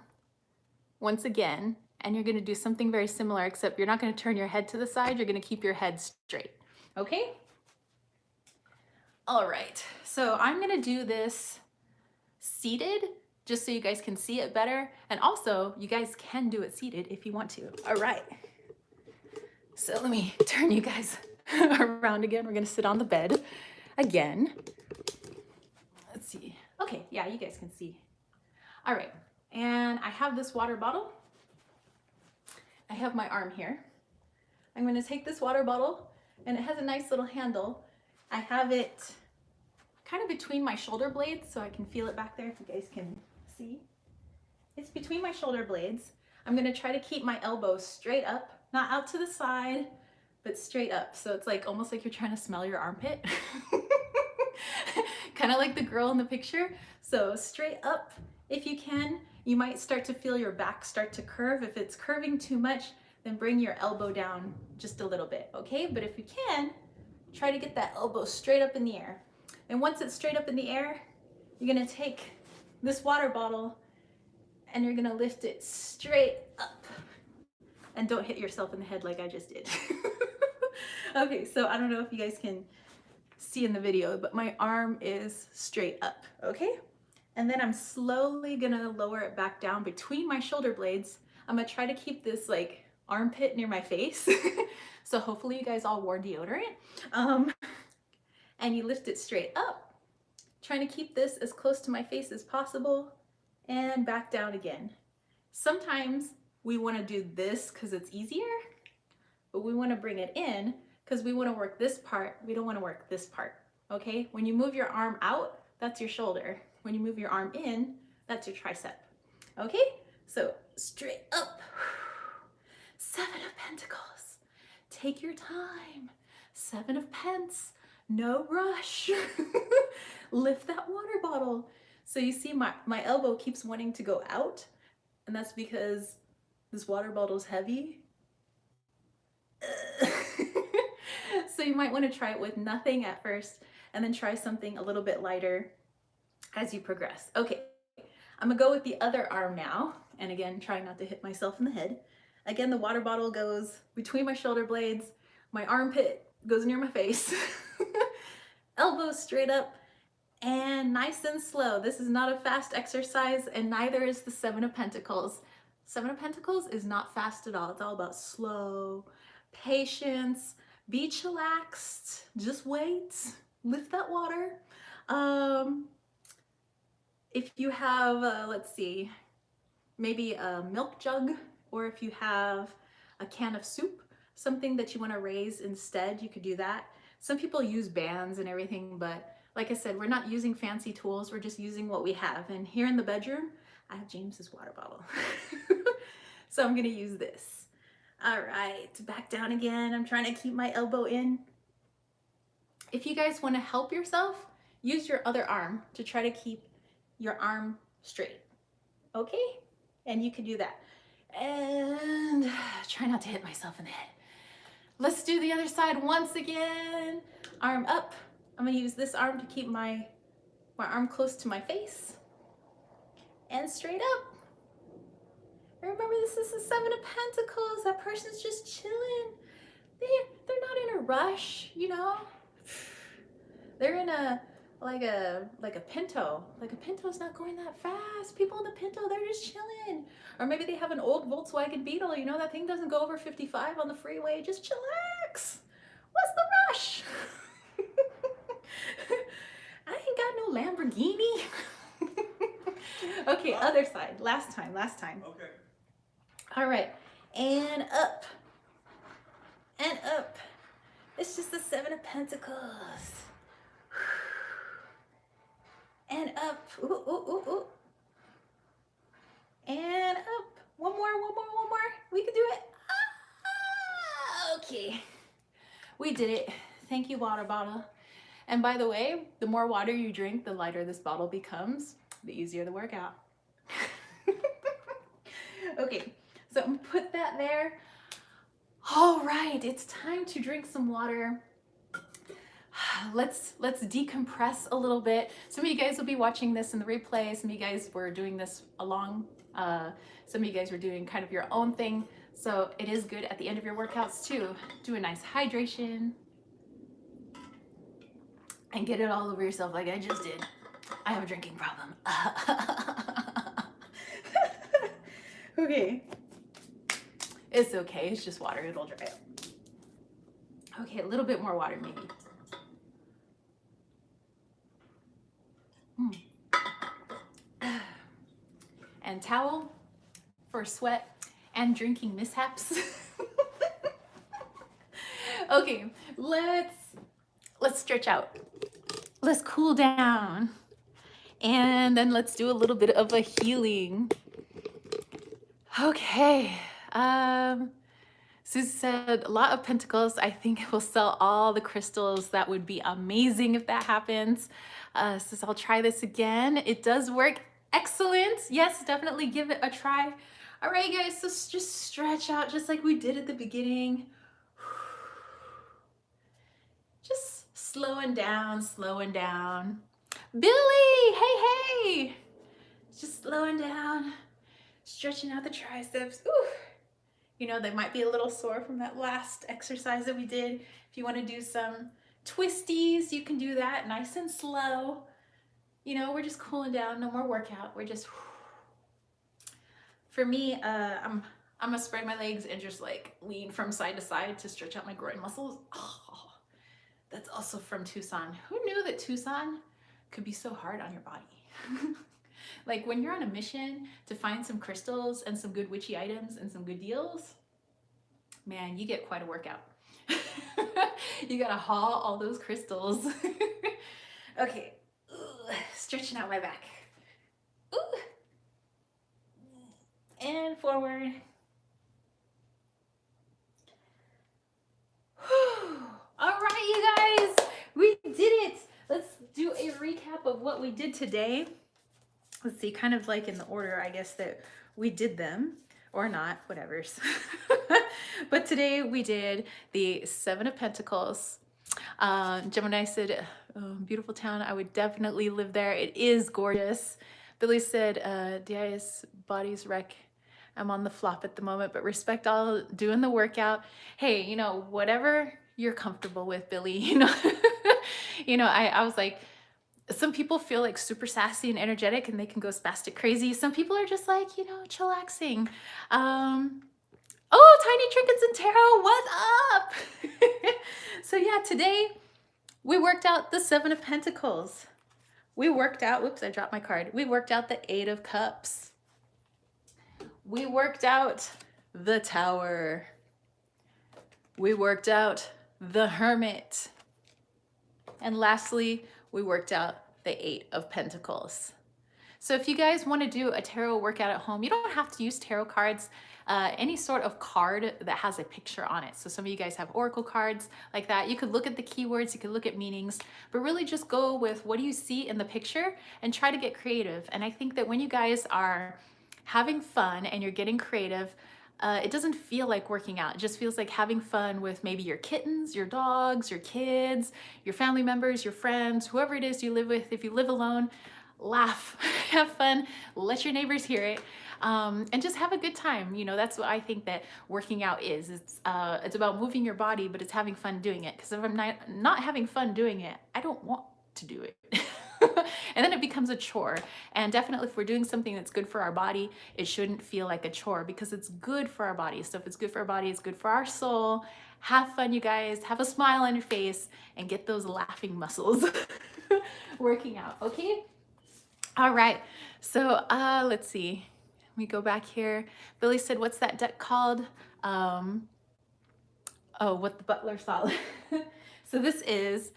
once again, and you're gonna do something very similar, except you're not gonna turn your head to the side, you're gonna keep your head straight, okay? All right, so I'm gonna do this seated, just so you guys can see it better. And also, you guys can do it seated if you want to. All right. So let me turn you guys around again. We're gonna sit on the bed again. Let's see. Okay, yeah, you guys can see. All right, and I have this water bottle. I have my arm here. I'm gonna take this water bottle, and it has a nice little handle. I have it kind of between my shoulder blades, so I can feel it back there if you guys can see. It's between my shoulder blades. I'm gonna try to keep my elbows straight up, not out to the side, but straight up. So it's like almost like you're trying to smell your armpit. Kind of like the girl in the picture. So straight up if you can. You might start to feel your back start to curve. If it's curving too much, then bring your elbow down just a little bit, okay? But if you can, try to get that elbow straight up in the air. And once it's straight up in the air, you're gonna take this water bottle and you're gonna lift it straight up. And don't hit yourself in the head like I just did. Okay, so I don't know if you guys can see in the video, but my arm is straight up, okay? And then I'm slowly gonna lower it back down between my shoulder blades. I'm gonna try to keep this like armpit near my face. So hopefully you guys all wore deodorant. And you lift it straight up, trying to keep this as close to my face as possible, and back down again. Sometimes we want to do this because it's easier, but we want to bring it in because we want to work this part. We don't want to work this part, okay? When you move your arm out, that's your shoulder. When you move your arm in, that's your tricep, okay? So straight up. 7 of Pentacles. Take your time. 7 of Pence. No rush. Lift that water bottle. So you see my elbow keeps wanting to go out, and that's because this water bottle is heavy. So you might want to try it with nothing at first, and then try something a little bit lighter as you progress. Okay, I'm gonna go with the other arm now, and again, try not to hit myself in the head. Again, the water bottle goes between my shoulder blades, my armpit goes near my face. Elbows straight up, and nice and slow. This is not a fast exercise, and neither is the 7 of Pentacles. 7 of Pentacles is not fast at all. It's all about slow, patience, be chillaxed, just wait, lift that water. if you have, let's see, maybe a milk jug, or if you have a can of soup, something that you want to raise instead, you could do that. Some people use bands and everything, but like I said, we're not using fancy tools, we're just using what we have. And here in the bedroom, I have James's water bottle. So I'm gonna use this. All right, back down again. I'm trying to keep my elbow in. If you guys want to help yourself, use your other arm to try to keep your arm straight, okay? And you can do that. And try not to hit myself in the head. Let's do the other side once again. Arm up. I'm gonna use this arm to keep my arm close to my face. And straight up. Remember, this is the Seven of Pentacles. That person's just chilling. They're not in a rush, you know? They're in like a Pinto. Like a Pinto's not going that fast. People in the Pinto, they're just chilling. Or maybe they have an old Volkswagen Beetle. You know, that thing doesn't go over 55 on the freeway. Just chillax. What's the rush? I ain't got no Lamborghini. Okay, other side. Last time. Okay. All right, and up. And up. It's just the Seven of Pentacles. And up. Ooh, ooh, ooh, ooh. And up. One more. We can do it. Ah, okay. We did it. Thank you, water bottle. And by the way, the more water you drink, the lighter this bottle becomes, the easier the workout. Okay, so I'm gonna put that there. All right, it's time to drink some water. Let's decompress a little bit. Some of you guys will be watching this in the replay. Some of you guys were doing this along. Some of you guys were doing kind of your own thing. So it is good at the end of your workouts to do a nice hydration and get it all over yourself like I just did. I have a drinking problem. Okay. It's okay, it's just water, it'll dry up. Okay, a little bit more water maybe. And towel for sweat and drinking mishaps. Okay, let's stretch out. Let's cool down. And then let's do a little bit of a healing. Okay. Susie said, a lot of pentacles. I think it will sell all the crystals. That would be amazing if that happens. Says, I'll try this again. It does work. Excellent. Yes, definitely give it a try. All right, guys, so just stretch out just like we did at the beginning. Just slowing down. Billy, hey. Just slowing down, stretching out the triceps. Ooh. You know, they might be a little sore from that last exercise that we did. If you want to do some twisties, you can do that nice and slow. You know, we're just cooling down, no more workout. We're just, for me, I'm gonna spread my legs and just like lean from side to side to stretch out my groin muscles. Oh, that's also from Tucson. Who knew that Tucson could be so hard on your body? Like when you're on a mission to find some crystals and some good witchy items and some good deals, man, you get quite a workout. You gotta haul all those crystals. Okay, stretching out my back. Ooh. And forward. All right, you guys, we did it. Let's do a recap of what we did today. Let's see, kind of like in the order, I guess, that we did them, or not, whatever's. But today we did the Seven of Pentacles. Gemini said, oh, beautiful town, I would definitely live there. It is gorgeous. Billy said, DIS body's wreck. I'm on the flop at the moment, but respect all doing the workout. Hey, you know, whatever you're comfortable with, Billy, you know. You know, I was like, some people feel like super sassy and energetic and they can go spastic crazy. Some people are just like, you know, chillaxing. Oh, Tiny Trinkets and Tarot, what's up? So yeah, today we worked out the Seven of Pentacles. We worked out, whoops, I dropped my card. We worked out the Eight of Cups. We worked out the Tower. We worked out the Hermit. And lastly, we worked out the Eight of Pentacles. So if you guys want to do a tarot workout at home, you don't have to use tarot cards. Any sort of card that has a picture on it. So some of you guys have oracle cards like that. You could look at the keywords, you could look at meanings, but really just go with what do you see in the picture and try to get creative. And I think that when you guys are having fun and you're getting creative, it doesn't feel like working out. It just feels like having fun with maybe your kittens, your dogs, your kids, your family members, your friends, whoever it is you live with. If you live alone, laugh, have fun, let your neighbors hear it, and just have a good time. You know, that's what I think that working out is. It's about moving your body, but it's having fun doing it. Because if I'm not having fun doing it, I don't want to do it. And then it becomes a chore. And definitely if we're doing something that's good for our body, it shouldn't feel like a chore because it's good for our body. So if it's good for our body, it's good for our soul. Have fun, you guys. Have a smile on your face and get those laughing muscles working out, okay? All right, so let's see. Let me go back here. Billy said, what's that deck called? Oh, what the butler saw. So this is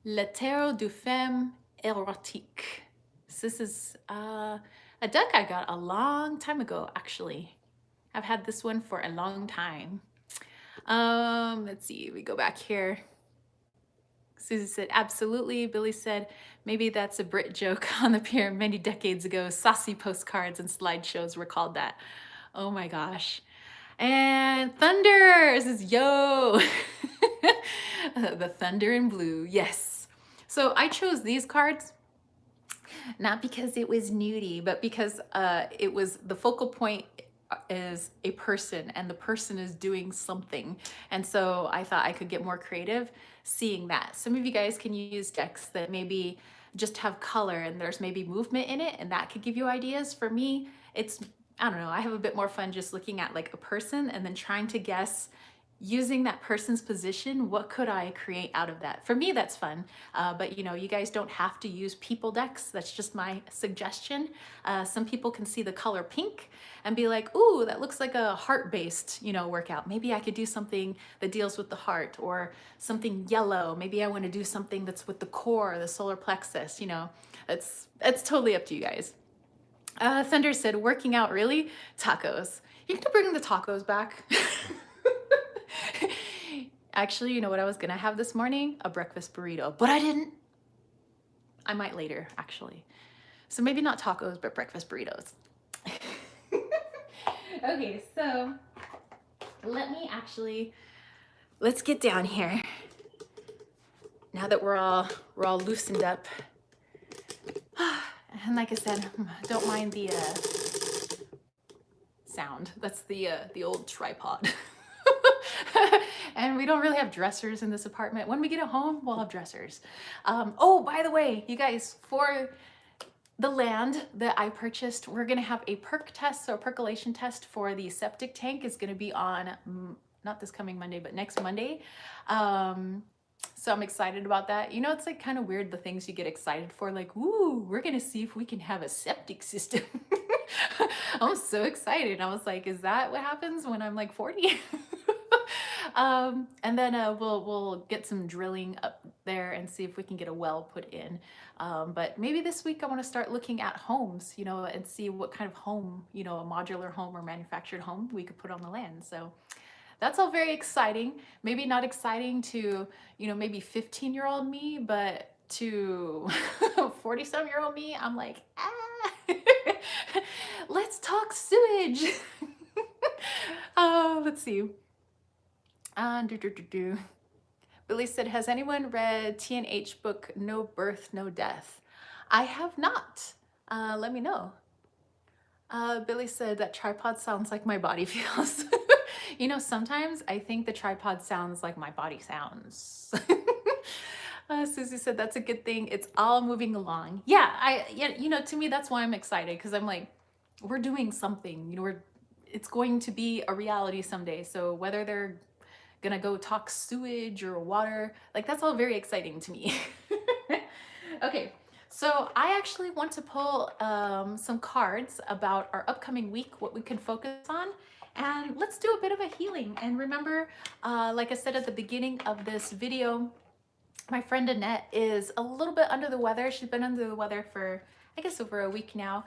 Le Tarot du Femme Erotique. So this is a deck I got a long time ago, actually. I've had this one for a long time. Let's see, we go back here. Susie said, absolutely. Billy said, maybe that's a Brit joke on the pier many decades ago. Saucy postcards and slideshows were called that. Oh my gosh. And Thunder says, yo. The Thunder in Blue, yes. So I chose these cards, not because it was nudie, but because it was the focal point is a person and the person is doing something. And so I thought I could get more creative seeing that. Some of you guys can use decks that maybe just have color and there's maybe movement in it, and that could give you ideas. For me, it's, I don't know, I have a bit more fun just looking at like a person and then trying to guess using that person's position, what could I create out of that? For me, that's fun. But you know, you guys don't have to use people decks. That's just my suggestion. Some people can see the color pink and be like, ooh, that looks like a heart-based, you know, workout. Maybe I could do something that deals with the heart, or something yellow. Maybe I want to do something that's with the core, the solar plexus, you know. It's totally up to you guys. Thunder said, working out, really? Tacos. You can bring the tacos back. Actually, you know what I was gonna have this morning? A breakfast burrito, but I didn't. I might later, actually. So maybe not tacos, but breakfast burritos. Okay, so let's get down here. Now that we're all loosened up. And like I said, don't mind the sound. That's the old tripod. And we don't really have dressers in this apartment. When we get at home, we'll have dressers. Oh, by the way, you guys, for the land that I purchased, we're gonna have a perk test, so a percolation test for the septic tank is gonna be on, not this coming Monday, but next Monday. So I'm excited about that. You know, it's like kind of weird, the things you get excited for, like, ooh, we're gonna see if we can have a septic system. I'm so excited. I was like, is that what happens when I'm like 40? And then we'll get some drilling up there and see if we can get a well put in. But maybe this week I want to start looking at homes, you know, and see what kind of home, you know, a modular home or manufactured home we could put on the land. So that's all very exciting. Maybe not exciting to, you know, maybe 15-year-old me, but to 40-some-year-old me, I'm like, let's talk sewage. Let's see. Billy said, has anyone read TNH book, No Birth, No Death? I have not. Let me know. Billy said that tripod sounds like my body feels. You know, sometimes I think the tripod sounds like my body sounds. Susie said, that's a good thing. It's all moving along. Yeah, you know, to me, that's why I'm excited, because I'm like, we're doing something, you know, it's going to be a reality someday. So whether they're gonna go talk sewage or water, like that's all very exciting to me. Okay, So I actually want to pull some cards about our upcoming week, what we can focus on, and let's do a bit of a healing. And remember, like I said at the beginning of this video, my friend Annette is a little bit under the weather. She's been under the weather for, I guess, over a week now.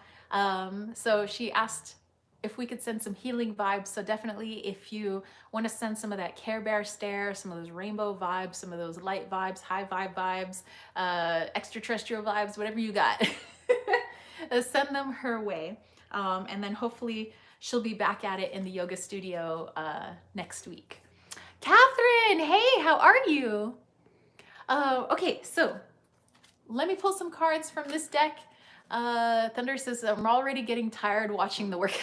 So she asked if we could send some healing vibes. So definitely, if you want to send some of that Care Bear stare, some of those rainbow vibes, some of those light vibes, high vibe vibes, extraterrestrial vibes, whatever you got, send them her way. And then hopefully she'll be back at it in the yoga studio next week. Catherine, hey, how are you? Okay, so let me pull some cards from this deck. Thunder says, I'm already getting tired watching the workout.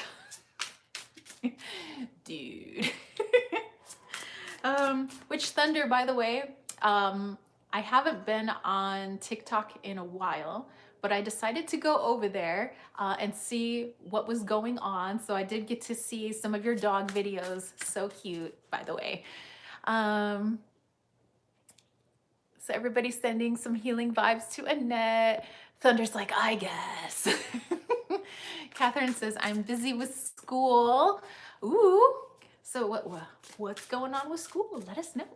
Dude. Which Thunder, by the way, I haven't been on TikTok in a while, but I decided to go over there and see what was going on. So I did get to see some of your dog videos. So cute, by the way. So everybody's sending some healing vibes to Annette. Thunder's like, I guess. Catherine says, I'm busy with school. Ooh. So what's going on with school? Let us know.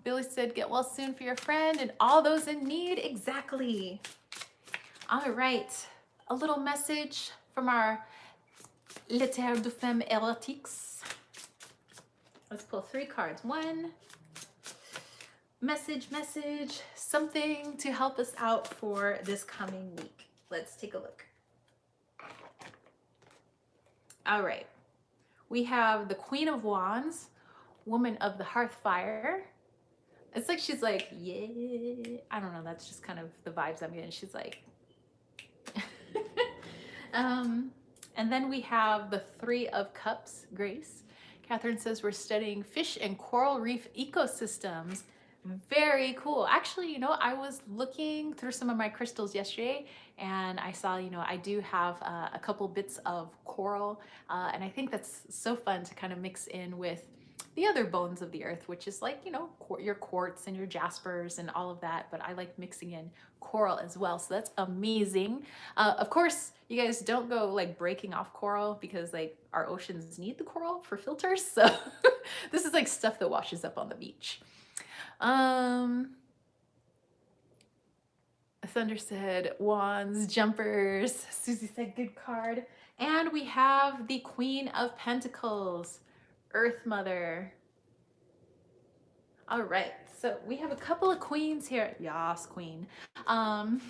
Billy said, get well soon for your friend and all those in need. Exactly. All right. A little message from our Lettre de Femme Erotiques. Let's pull 3 cards. 1. Message, something to help us out for this coming week. Let's take a look. All right. We have the Queen of Wands, Woman of the Hearth Fire. It's like she's like, yeah. I don't know. That's just kind of the vibes I'm getting. She's like. And then we have the 3 of Cups, Grace. Catherine says we're studying fish and coral reef ecosystems. Very cool. Actually, you know, I was looking through some of my crystals yesterday and I saw, you know, I do have a couple bits of coral and I think that's so fun to kind of mix in with the other bones of the earth, which is like, you know, your quartz and your jaspers and all of that, but I like mixing in coral as well. So that's amazing. Of course, you guys don't go like breaking off coral because like our oceans need the coral for filters. So this is like stuff that washes up on the beach. Thunder said wands, jumpers. Susie said good card. And we have the Queen of Pentacles, Earth Mother. All right, so we have a couple of queens here. Yas, queen. So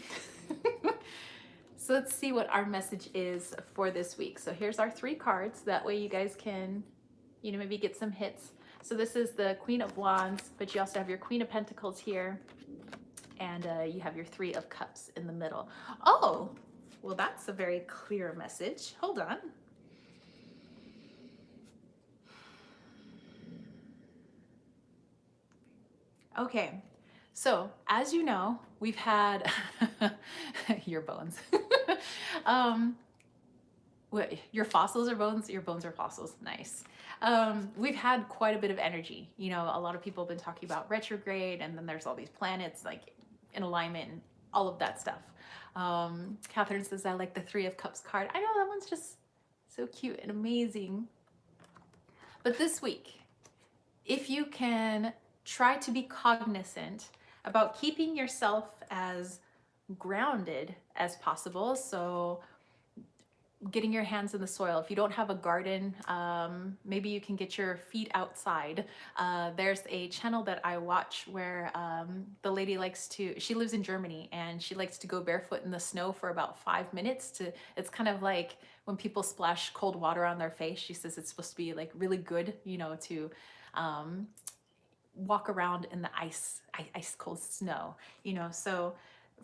let's see what our message is for this week. So here's our 3 cards. That way you guys can, you know, maybe get some hits. So this is the Queen of Wands, but you also have your Queen of Pentacles here, and you have your 3 of Cups in the middle. Oh, well, that's a very clear message. Hold on. Okay, so as you know, we've had your bones. What, your fossils are bones? Your bones are fossils. Nice. We've had quite a bit of energy. You know, a lot of people have been talking about retrograde, and then there's all these planets like in alignment and all of that stuff. Catherine says, I like the 3 of Cups card. I know, that one's just so cute and amazing. But this week, if you can try to be cognizant about keeping yourself as grounded as possible. So getting your hands in the soil. If you don't have a garden, maybe you can get your feet outside. There's a channel that I watch where the lady likes to, she lives in Germany and she likes to go barefoot in the snow for about 5 minutes to, it's kind of like when people splash cold water on their face. She says it's supposed to be like really good, you know, to walk around in the ice cold snow, you know, so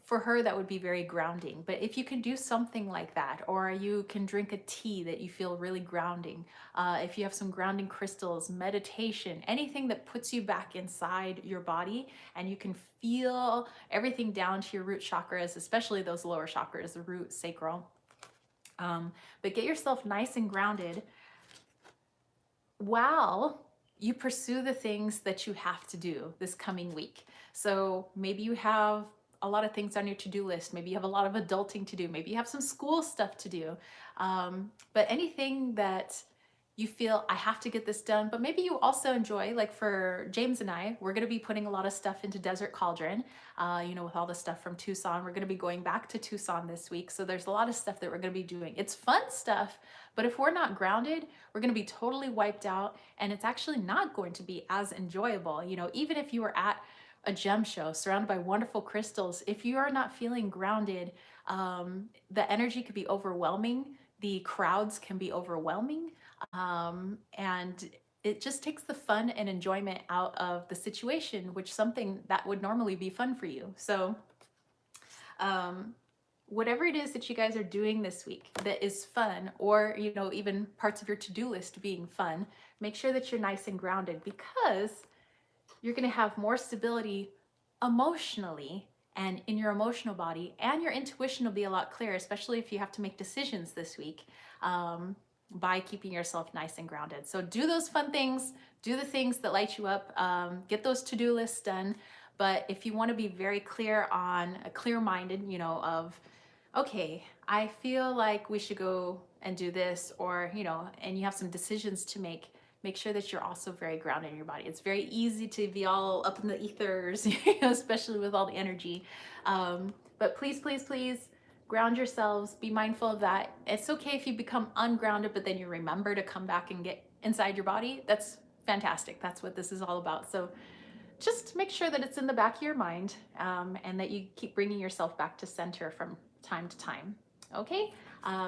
for her that would be very grounding. But if you can do something like that, or you can drink a tea that you feel really grounding, if you have some grounding crystals, meditation, anything that puts you back inside your body and you can feel everything down to your root chakras, especially those lower chakras, the root, sacral, but get yourself nice and grounded while you pursue the things that you have to do this coming week. So maybe you have a lot of things on your to-do list. Maybe you have a lot of adulting to do. Maybe you have some school stuff to do. But anything that you feel I have to get this done, but maybe you also enjoy, like for James and I, we're going to be putting a lot of stuff into Desert Cauldron, with all the stuff from Tucson. We're going to be going back to Tucson this week. So there's a lot of stuff that we're going to be doing. It's fun stuff, but if we're not grounded, we're going to be totally wiped out, and it's actually not going to be as enjoyable. Even if you were at a gem show surrounded by wonderful crystals, if you are not feeling grounded, the energy could be overwhelming. The crowds can be overwhelming. And it just takes the fun and enjoyment out of the situation, which something that would normally be fun for you. So whatever it is that you guys are doing this week that is fun, or even parts of your to-do list being fun, make sure that you're nice and grounded, because you're going to have more stability emotionally and in your emotional body, and your intuition will be a lot clearer, especially if you have to make decisions this week, by keeping yourself nice and grounded. So do those fun things, do the things that light you up, get those to-do lists done. But if you want to be very clear on a clear-minded, of, okay, I feel like we should go and do this, or, and you have some decisions to make sure that you're also very grounded in your body. It's very easy to be all up in the ethers, especially with all the energy. But please, please, please ground yourselves. Be mindful of that. It's okay if you become ungrounded, but then you remember to come back and get inside your body. That's fantastic. That's what this is all about. So just make sure that it's in the back of your mind, and that you keep bringing yourself back to center from time to time. Okay?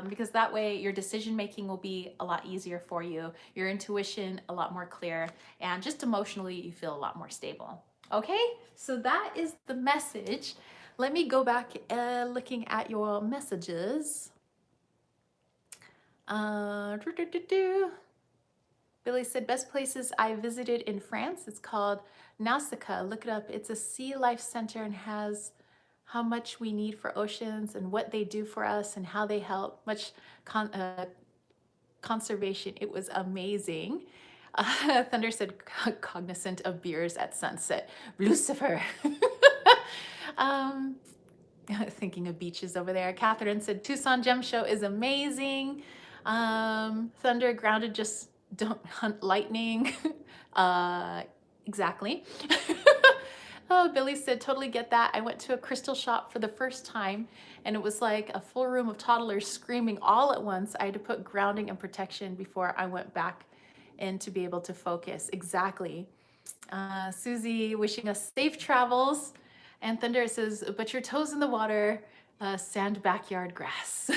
Because that way your decision making will be a lot easier for you, your intuition a lot more clear, and just emotionally you feel a lot more stable. Okay, so that is the message. Let me go back looking at your messages. Billy said, best places I visited in France, it's called Nausicaa. Look it up. It's a sea life center and has how much we need for oceans and what they do for us and how they help. Much conservation. It was amazing. Thunder said, cognizant of beers at sunset. Lucifer. Thinking of beaches over there. Catherine said, Tucson Gem Show is amazing. Thunder, grounded, just don't hunt lightning. Exactly. Oh, Billy said, totally get that. I went to a crystal shop for the first time, and it was like a full room of toddlers screaming all at once. I had to put grounding and protection before I went back in to be able to focus. Exactly. Susie wishing us safe travels. And Thunder says, but your toes in the water, sand backyard grass.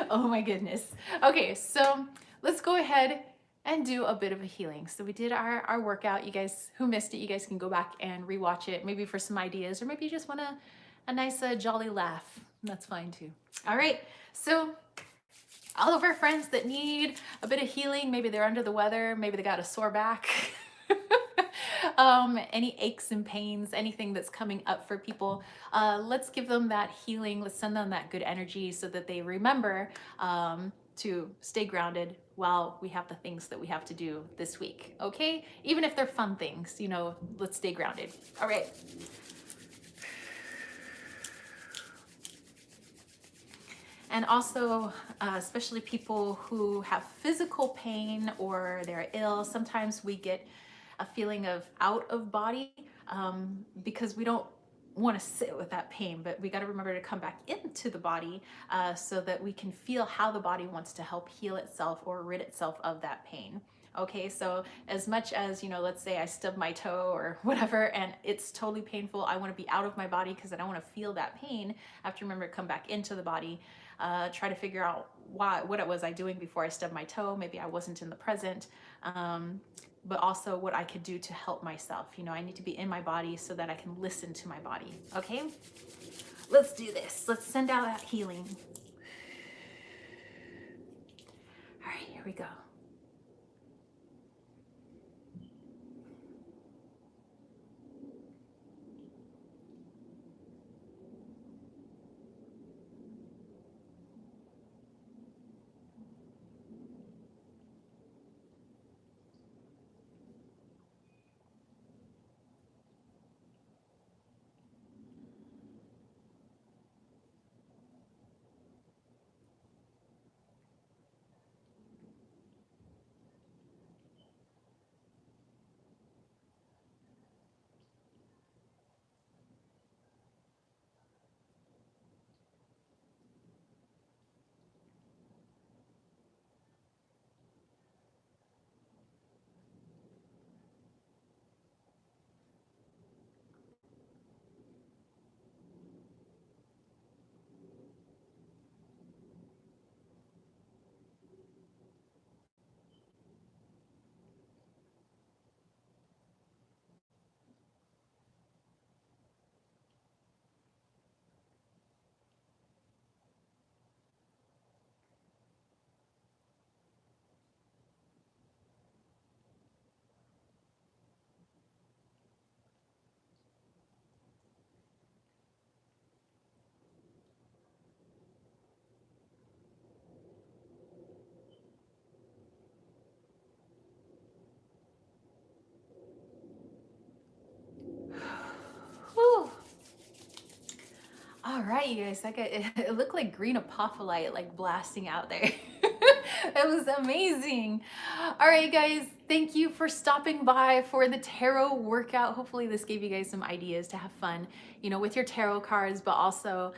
Oh my goodness. Okay, so let's go ahead and do a bit of a healing. So we did our workout. You guys who missed it, you guys can go back and rewatch it, maybe for some ideas, or maybe you just want a nice jolly laugh. That's fine too. All right, so all of our friends that need a bit of healing, maybe they're under the weather, maybe they got a sore back, any aches and pains, anything that's coming up for people, let's give them that healing. Let's send them that good energy so that they remember to stay grounded while we have the things that we have to do this week. Okay, even if they're fun things, let's stay grounded. All right. And also, especially people who have physical pain or they're ill, sometimes we get a feeling of out of body, because we don't want to sit with that pain, but we got to remember to come back into the body, so that we can feel how the body wants to help heal itself or rid itself of that pain. Okay, so as much as, let's say I stub my toe or whatever, and it's totally painful, I want to be out of my body because I don't want to feel that pain. I have to remember to come back into the body, try to figure out what was I doing before I stubbed my toe. Maybe I wasn't in the present, but also what I could do to help myself. I need to be in my body so that I can listen to my body. Okay, let's do this. Let's send out that healing. All right, here we go. All right, you guys, it looked like green apophyllite like blasting out there. That was amazing. All right, guys, thank you for stopping by for the tarot workout. Hopefully this gave you guys some ideas to have fun, you know, with your tarot cards, but also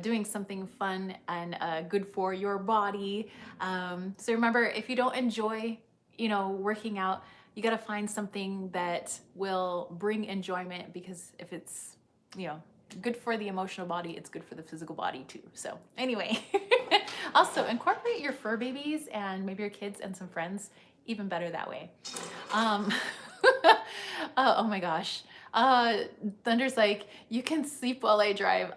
doing something fun and good for your body. So remember, if you don't enjoy, you know, working out, you got to find something that will bring enjoyment, because if it's, you know, good for the emotional body, it's good for the physical body too. So anyway, also incorporate your fur babies and maybe your kids and some friends, even better that way. Oh my gosh. Thunder's like, you can sleep while I drive.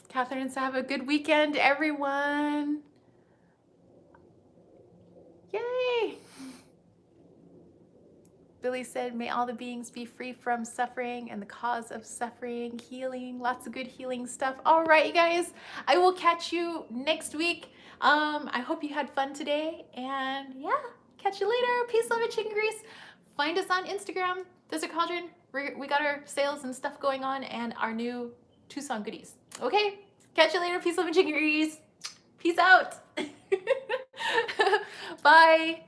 Catherine said, have a good weekend, everyone. Yay. Billy said, may all the beings be free from suffering and the cause of suffering, healing, lots of good healing stuff. All right, you guys, I will catch you next week. I hope you had fun today, and yeah, catch you later. Peace, love, and chicken grease. Find us on Instagram, Desert Cauldron. We got our sales and stuff going on, and our new Tucson goodies. Okay, catch you later. Peace, love, and chicken grease. Peace out. Bye.